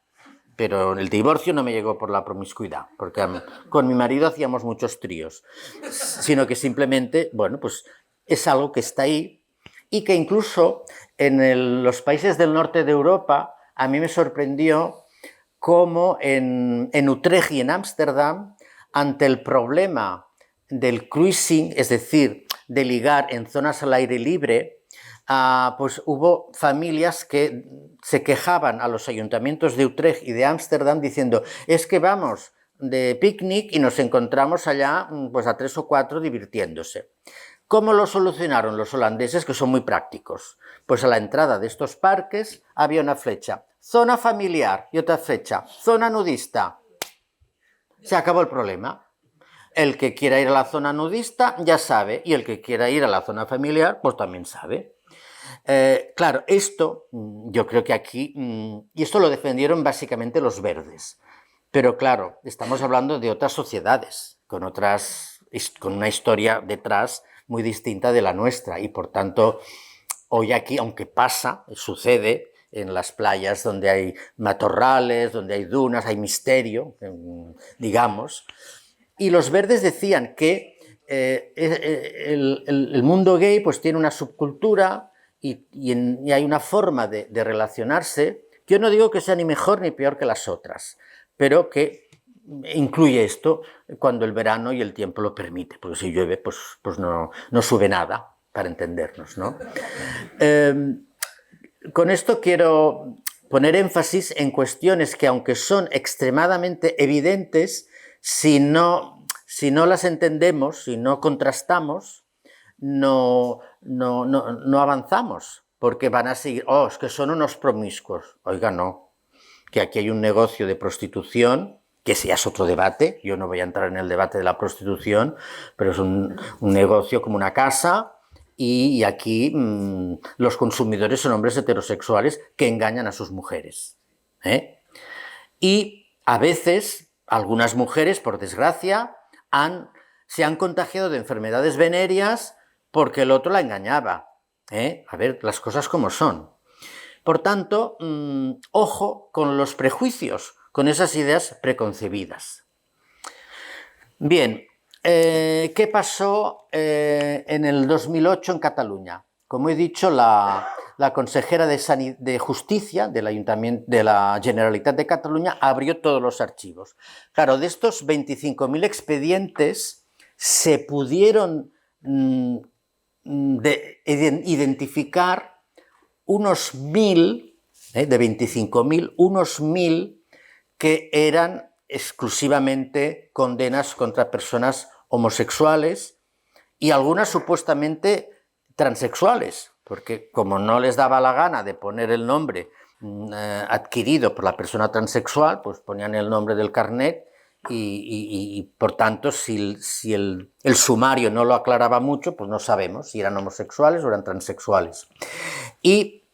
pero el divorcio no me llegó por la promiscuidad, porque con mi marido hacíamos muchos tríos, sino que simplemente, bueno, pues es algo que está ahí y que incluso en los países del norte de Europa a mí me sorprendió cómo en Utrecht y en Ámsterdam, ante el problema del cruising, es decir, de ligar en zonas al aire libre, pues hubo familias que se quejaban a los ayuntamientos de Utrecht y de Ámsterdam diciendo, es que vamos de picnic y nos encontramos allá pues a 3 o 4 divirtiéndose. ¿Cómo lo solucionaron los holandeses, que son muy prácticos? Pues a la entrada de estos parques había una flecha, zona familiar, y otra flecha, zona nudista. Se acabó el problema. El que quiera ir a la zona nudista ya sabe, y el que quiera ir a la zona familiar, pues también sabe. Claro, esto, yo creo que aquí, y esto lo defendieron básicamente los verdes, pero claro, estamos hablando de otras sociedades, con una historia detrás muy distinta de la nuestra, y por tanto, hoy aquí, aunque sucede en las playas donde hay matorrales, donde hay dunas, hay misterio, digamos, y los verdes decían que el mundo gay pues tiene una subcultura y hay una forma de relacionarse, que yo no digo que sea ni mejor ni peor que las otras, pero que incluye esto cuando el verano y el tiempo lo permite, porque si llueve pues no sube nada, para entendernos, ¿no? Con esto quiero poner énfasis en cuestiones que, aunque son extremadamente evidentes, si no las entendemos, si no contrastamos, no avanzamos, porque van a seguir, es que son unos promiscuos. Oiga, no, que aquí hay un negocio de prostitución que ese ya es otro debate, yo no voy a entrar en el debate de la prostitución, pero es un negocio como una casa, y aquí los consumidores son hombres heterosexuales que engañan a sus mujeres, ¿eh? Y a veces algunas mujeres, por desgracia, se han contagiado de enfermedades venéreas porque el otro la engañaba, ¿eh? A ver, las cosas como son. Por tanto, ojo con los prejuicios, con esas ideas preconcebidas. Bien, ¿qué pasó en el 2008 en Cataluña? Como he dicho, la consejera de Justicia del Ayuntamiento de la Generalitat de Cataluña abrió todos los archivos. Claro, de estos 25.000 expedientes se pudieron identificar unos 1.000, de 25.000, unos 1.000 que eran exclusivamente condenas contra personas homosexuales y algunas supuestamente transexuales, porque como no les daba la gana de poner el nombre adquirido por la persona transexual, pues ponían el nombre del carnet y por tanto, si el sumario no lo aclaraba mucho, pues no sabemos si eran homosexuales o eran transexuales. Y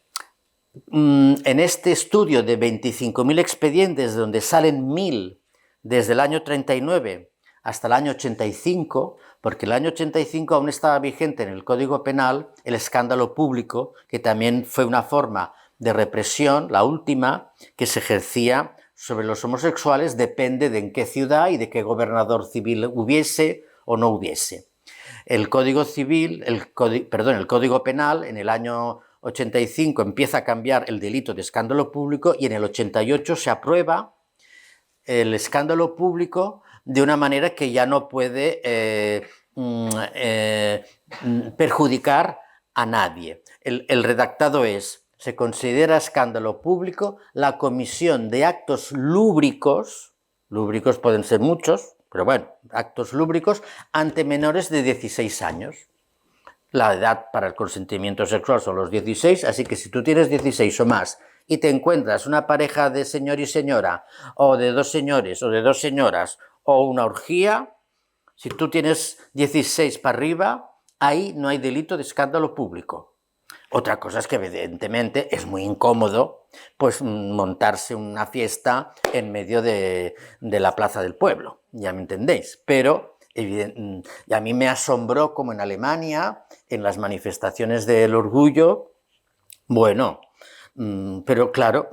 en este estudio de 25.000 expedientes, donde salen 1.000 desde el año 39 hasta el año 85, porque el año 85 aún estaba vigente en el Código Penal el escándalo público, que también fue una forma de represión, la última, que se ejercía sobre los homosexuales, depende de en qué ciudad y de qué gobernador civil hubiese o no hubiese. El Código Civil, el Código Penal, en el año 85 empieza a cambiar el delito de escándalo público y en el 88 se aprueba el escándalo público de una manera que ya no puede perjudicar a nadie. El redactado es: se considera escándalo público la comisión de actos lúbricos pueden ser muchos, pero bueno, actos lúbricos ante menores de 16 años. La edad para el consentimiento sexual son los 16, así que si tú tienes 16 o más y te encuentras una pareja de señor y señora, o de dos señores o de dos señoras, o una orgía, si tú tienes 16 para arriba, ahí no hay delito de escándalo público. Otra cosa es que evidentemente es muy incómodo pues montarse una fiesta en medio de la plaza del pueblo, ya me entendéis, pero y a mí me asombró como en Alemania, en las manifestaciones del orgullo, bueno, pero claro,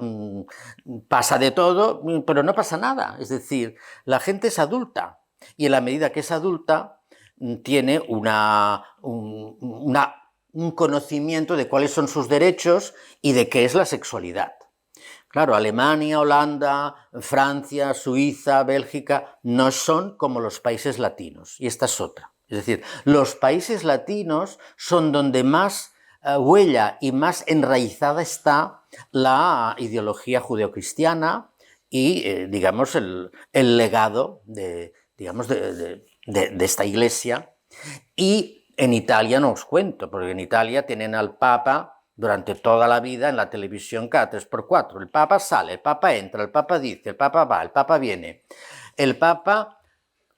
pasa de todo, pero no pasa nada. Es decir, la gente es adulta y en la medida que es adulta tiene un conocimiento de cuáles son sus derechos y de qué es la sexualidad. Claro, Alemania, Holanda, Francia, Suiza, Bélgica, no son como los países latinos, y esta es otra. Es decir, los países latinos son donde más huella y más enraizada está la ideología judeocristiana y, digamos, el legado de esta iglesia. Y en Italia no os cuento, porque en Italia tienen al Papa durante toda la vida en la televisión cada 3x4. El Papa sale, el Papa entra, el Papa dice, el Papa va, el Papa viene. El Papa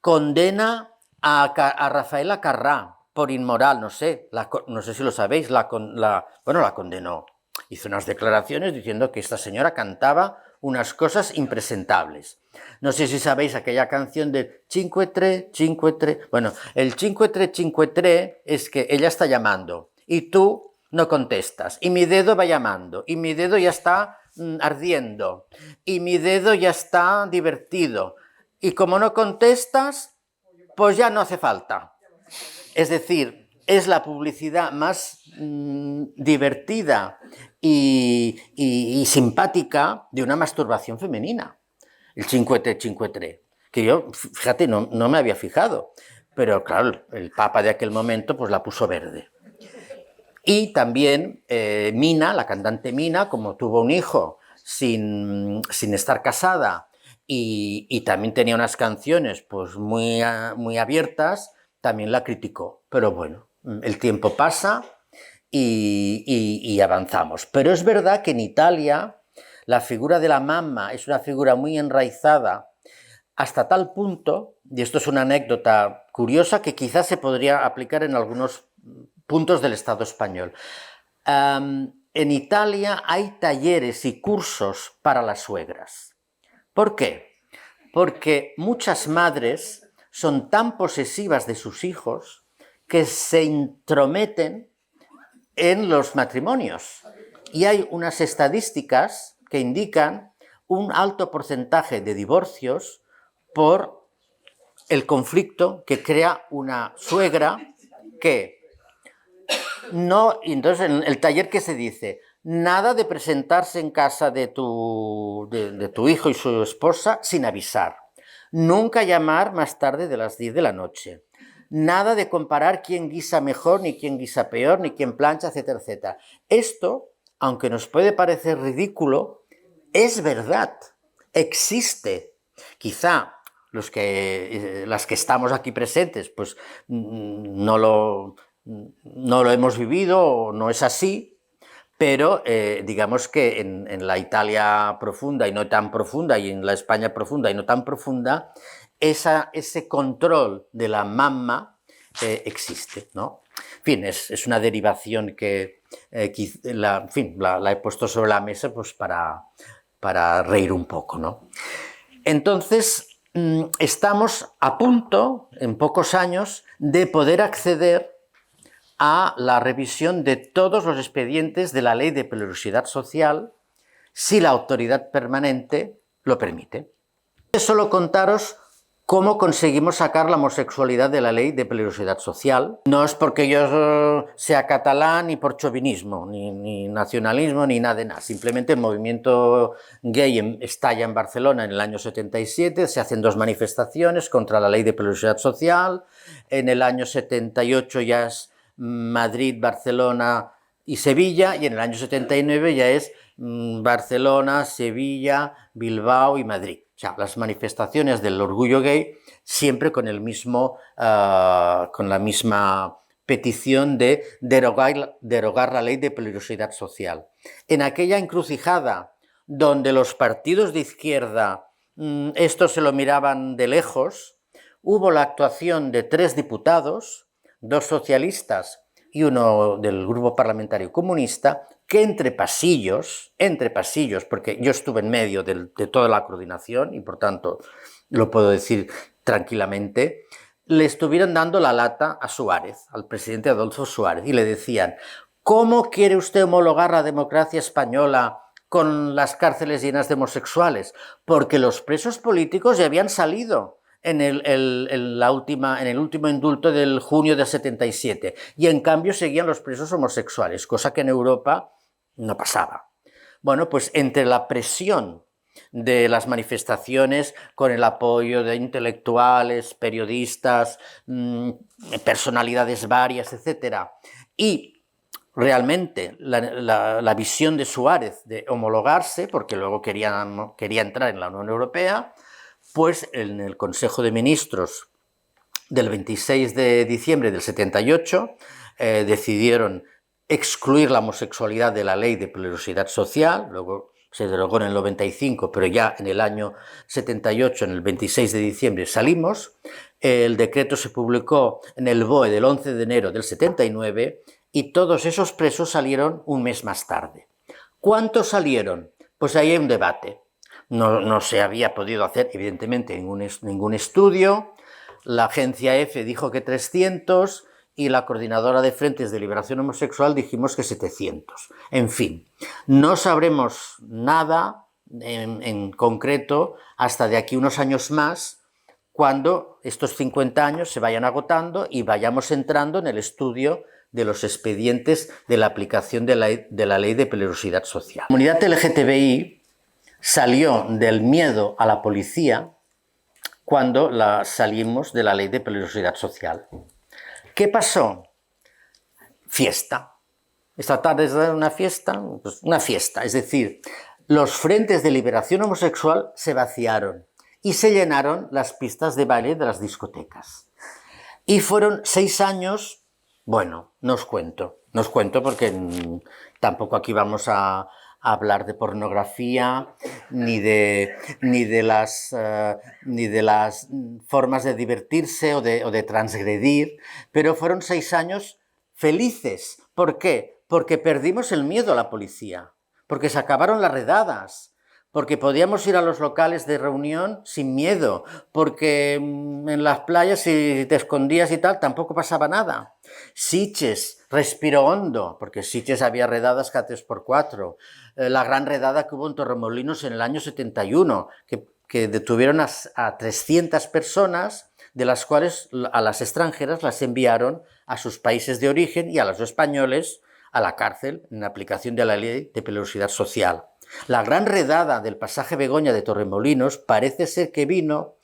condena a Rafaela Carrà por inmoral, no sé si lo sabéis, la condenó. Hizo unas declaraciones diciendo que esta señora cantaba unas cosas impresentables. No sé si sabéis aquella canción de Cinque Tre, Cinque Tre. Bueno, el Cinque Tre, Cinque Tre es que ella está llamando y tú no contestas, y mi dedo va llamando, y mi dedo ya está ardiendo, y mi dedo ya está divertido, y como no contestas, pues ya no hace falta. Es decir, es la publicidad más divertida y simpática de una masturbación femenina, el Cinque Tre, Cinque Tre, que yo, fíjate, no me había fijado, pero claro, el Papa de aquel momento pues la puso verde. Y también Mina, la cantante Mina, como tuvo un hijo sin estar casada y también tenía unas canciones pues muy abiertas, también la criticó. Pero bueno, el tiempo pasa y avanzamos. Pero es verdad que en Italia la figura de la mamma es una figura muy enraizada hasta tal punto, y esto es una anécdota curiosa que quizás se podría aplicar en algunos puntos del Estado español. En Italia hay talleres y cursos para las suegras. ¿Por qué? Porque muchas madres son tan posesivas de sus hijos que se intrometen en los matrimonios. Y hay unas estadísticas que indican un alto porcentaje de divorcios por el conflicto que crea una suegra que no. Entonces, en el taller, ¿qué se dice? Nada de presentarse en casa de tu hijo y su esposa sin avisar. Nunca llamar más tarde de las 10 de la noche. Nada de comparar quién guisa mejor, ni quién guisa peor, ni quién plancha, etcétera, etcétera. Esto, aunque nos puede parecer ridículo, es verdad. Existe. Quizá las que estamos aquí presentes, pues no lo hemos vivido o no es así, pero digamos que en la Italia profunda y no tan profunda, y en la España profunda y no tan profunda, ese control de la mamá existe, ¿no? En fin, es una derivación que la he puesto sobre la mesa pues para reír un poco, ¿no? Entonces, estamos a punto, en pocos años, de poder acceder a la revisión de todos los expedientes de la Ley de Peligrosidad Social, si la autoridad permanente lo permite. Solo contaros cómo conseguimos sacar la homosexualidad de la Ley de Peligrosidad Social. No es porque yo sea catalán, ni por chauvinismo, ni nacionalismo, ni nada de nada. Simplemente el movimiento gay estalla en Barcelona en el año 77, se hacen 2 manifestaciones contra la Ley de Peligrosidad Social. En el año 78 ya es Madrid, Barcelona y Sevilla, y en el año 79 ya es Barcelona, Sevilla, Bilbao y Madrid. O sea, las manifestaciones del orgullo gay siempre con la misma petición de derogar la Ley de Peligrosidad Social. En aquella encrucijada donde los partidos de izquierda esto se lo miraban de lejos, hubo la actuación de 3 diputados, 2 socialistas y uno del grupo parlamentario comunista, que entre pasillos, porque yo estuve en medio de toda la coordinación y por tanto lo puedo decir tranquilamente, le estuvieron dando la lata a Suárez, al presidente Adolfo Suárez, y le decían: ¿cómo quiere usted homologar la democracia española con las cárceles llenas de homosexuales? Porque los presos políticos ya habían salido en el último indulto del junio del 77, y en cambio seguían los presos homosexuales, cosa que en Europa no pasaba. Bueno, pues entre la presión de las manifestaciones, con el apoyo de intelectuales, periodistas, personalidades varias, etcétera, y realmente la visión de Suárez de homologarse, porque luego quería entrar en la Unión Europea, pues en el Consejo de Ministros del 26 de diciembre del 78 decidieron excluir la homosexualidad de la Ley de Peligrosidad Social. Luego se derogó en el 95, pero ya en el año 78, en el 26 de diciembre, salimos. El decreto se publicó en el BOE del 11 de enero del 79 y todos esos presos salieron un mes más tarde. ¿Cuántos salieron? Pues ahí hay un debate. No se había podido hacer, evidentemente, ningún estudio. La agencia EFE dijo que 300 y la coordinadora de Frentes de Liberación Homosexual dijimos que 700. En fin, no sabremos nada en concreto hasta de aquí unos años más, cuando estos 50 años se vayan agotando y vayamos entrando en el estudio de los expedientes de la aplicación de la Ley de Peligrosidad Social. La comunidad LGTBI salió del miedo a la policía cuando salimos de la Ley de Peligrosidad Social. ¿Qué pasó? Fiesta. Esta tarde es una fiesta, pues una fiesta. Es decir, los frentes de liberación homosexual se vaciaron y se llenaron las pistas de baile de las discotecas. Y fueron 6 años, bueno, no os cuento porque tampoco aquí vamos a hablar de pornografía, ni de las formas de divertirse o de transgredir, pero fueron 6 años felices. ¿Por qué? Porque perdimos el miedo a la policía, porque se acabaron las redadas, porque podíamos ir a los locales de reunión sin miedo, porque en las playas si te escondías y tal tampoco pasaba nada. Sitges respiró hondo, porque Sitges había redadas cada 3x4. La gran redada que hubo en Torremolinos en el año 71, que detuvieron a 300 personas, de las cuales a las extranjeras las enviaron a sus países de origen y a los españoles a la cárcel en aplicación de la ley de peligrosidad social. La gran redada del pasaje Begoña de Torremolinos parece ser que vino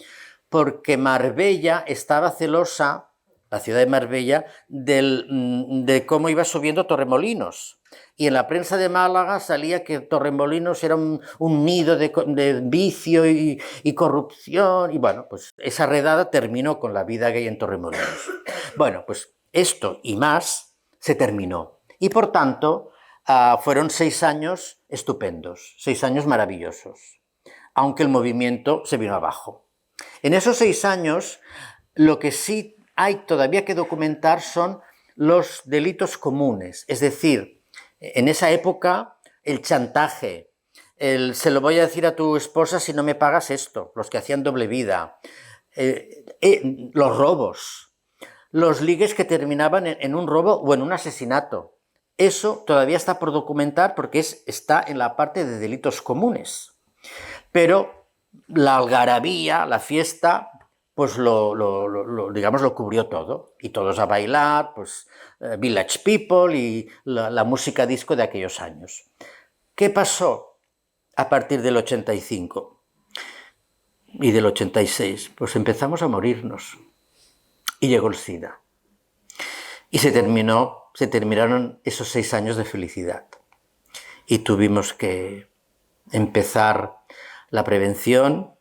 porque Marbella estaba celosa, la ciudad de Marbella, de cómo iba subiendo Torremolinos. Y en la prensa de Málaga salía que Torremolinos era un nido de vicio y corrupción. Y bueno, pues esa redada terminó con la vida gay en Torremolinos. Bueno, pues esto y más se terminó. Y por tanto, fueron 6 años estupendos, 6 años maravillosos, aunque el movimiento se vino abajo. En esos 6 años, lo que sí hay todavía que documentar son los delitos comunes, es decir, en esa época el chantaje, se lo voy a decir a tu esposa si no me pagas esto, los que hacían doble vida, los robos, los ligues que terminaban en un robo o en un asesinato. Eso todavía está por documentar porque está en la parte de delitos comunes. Pero la algarabía, la fiesta, pues digamos, lo cubrió todo. Y todos a bailar, pues Village People y la música disco de aquellos años. ¿Qué pasó a partir del 85 y del 86? Pues empezamos a morirnos. Y llegó el SIDA. Y se terminaron esos 6 años de felicidad. Y tuvimos que empezar la prevención.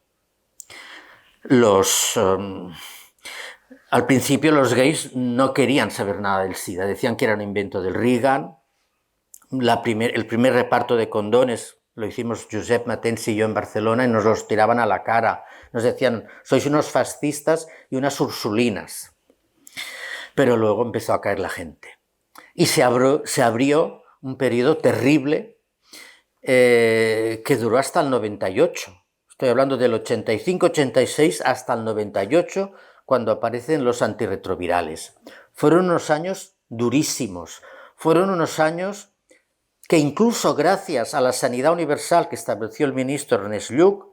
Al principio los gays no querían saber nada del SIDA, decían que era un invento del Reagan. El primer reparto de condones lo hicimos Josep Matens y yo en Barcelona y nos los tiraban a la cara. Nos decían, sois unos fascistas y unas ursulinas. Pero luego empezó a caer la gente. Y se abrió un periodo terrible que duró hasta el 98. Estoy hablando del 85-86 hasta el 98, cuando aparecen los antirretrovirales. Fueron unos años durísimos. Fueron unos años que incluso gracias a la sanidad universal que estableció el ministro Ernest Lluch,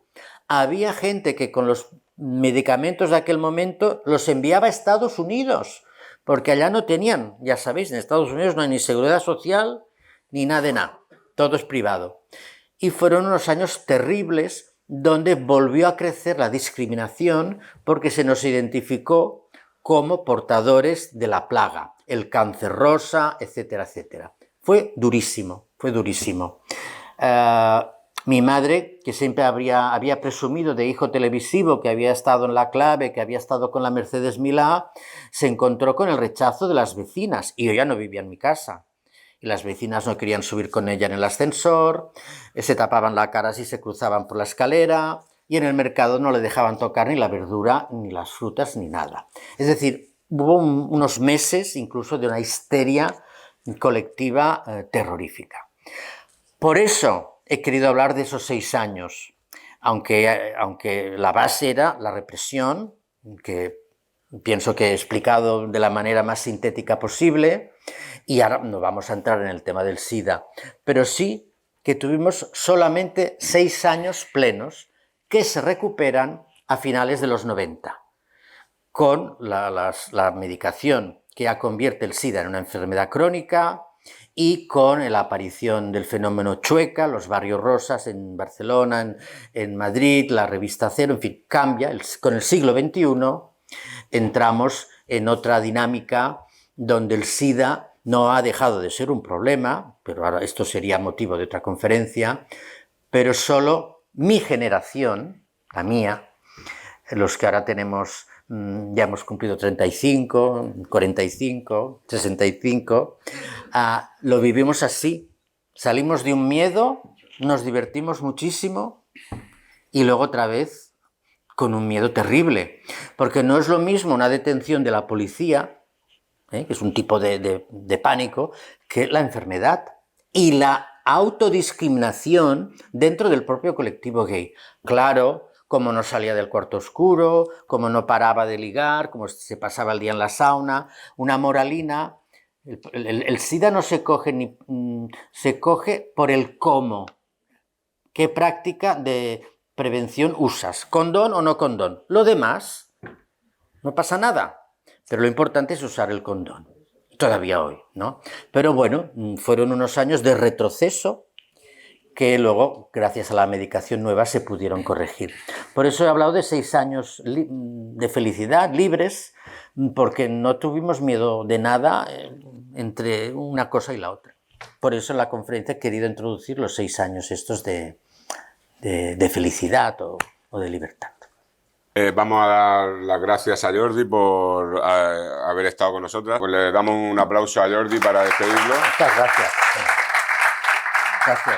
había gente que con los medicamentos de aquel momento los enviaba a Estados Unidos, porque allá no tenían, ya sabéis, en Estados Unidos no hay ni seguridad social ni nada de nada, todo es privado. Y fueron unos años terribles donde volvió a crecer la discriminación porque se nos identificó como portadores de la plaga, el cáncer rosa, etcétera, etcétera. Fue durísimo, fue durísimo. Mi madre, que siempre había presumido de hijo televisivo, que había estado en La Clave, que había estado con la Mercedes Milá, se encontró con el rechazo de las vecinas, y yo ya no vivía en mi casa. Y las vecinas no querían subir con ella en el ascensor, se tapaban la cara si se cruzaban por la escalera, y en el mercado no le dejaban tocar ni la verdura, ni las frutas, ni nada. Es decir, hubo unos meses incluso de una histeria colectiva terrorífica. Por eso he querido hablar de esos 6 años, aunque la base era la represión, que pienso que he explicado de la manera más sintética posible, y ahora no vamos a entrar en el tema del SIDA, pero sí que tuvimos solamente 6 años plenos que se recuperan a finales de los 90, con la medicación que ya convierte el SIDA en una enfermedad crónica y con la aparición del fenómeno Chueca, los barrios rosas en Barcelona, en Madrid, la revista Cero, en fin, cambia. Con el siglo XXI entramos en otra dinámica donde el SIDA no ha dejado de ser un problema, pero ahora esto sería motivo de otra conferencia, pero solo mi generación, la mía, los que ahora tenemos, ya hemos cumplido 35, 45, 65, lo vivimos así. Salimos de un miedo nos divertimos muchísimo y luego otra vez con un miedo terrible, porque no es lo mismo una detención de la policía, que es un tipo de pánico, que la enfermedad y la autodiscriminación dentro del propio colectivo gay. Claro, como no salía del cuarto oscuro, como no paraba de ligar, como se pasaba el día en la sauna, una moralina. El SIDA no se coge se coge por el cómo. ¿Qué práctica de prevención usas? ¿Condón o no condón? Lo demás, no pasa nada. Pero lo importante es usar el condón. Todavía hoy, ¿no? Pero bueno, fueron unos años de retroceso que luego, gracias a la medicación nueva, se pudieron corregir. Por eso he hablado de 6 años de felicidad, libres, porque no tuvimos miedo de nada entre una cosa y la otra. Por eso en la conferencia he querido introducir los 6 años estos de felicidad o de libertad. Vamos a dar las gracias a Jordi por haber estado con nosotras. Pues le damos un aplauso a Jordi para despedirlo. Muchas gracias. Gracias.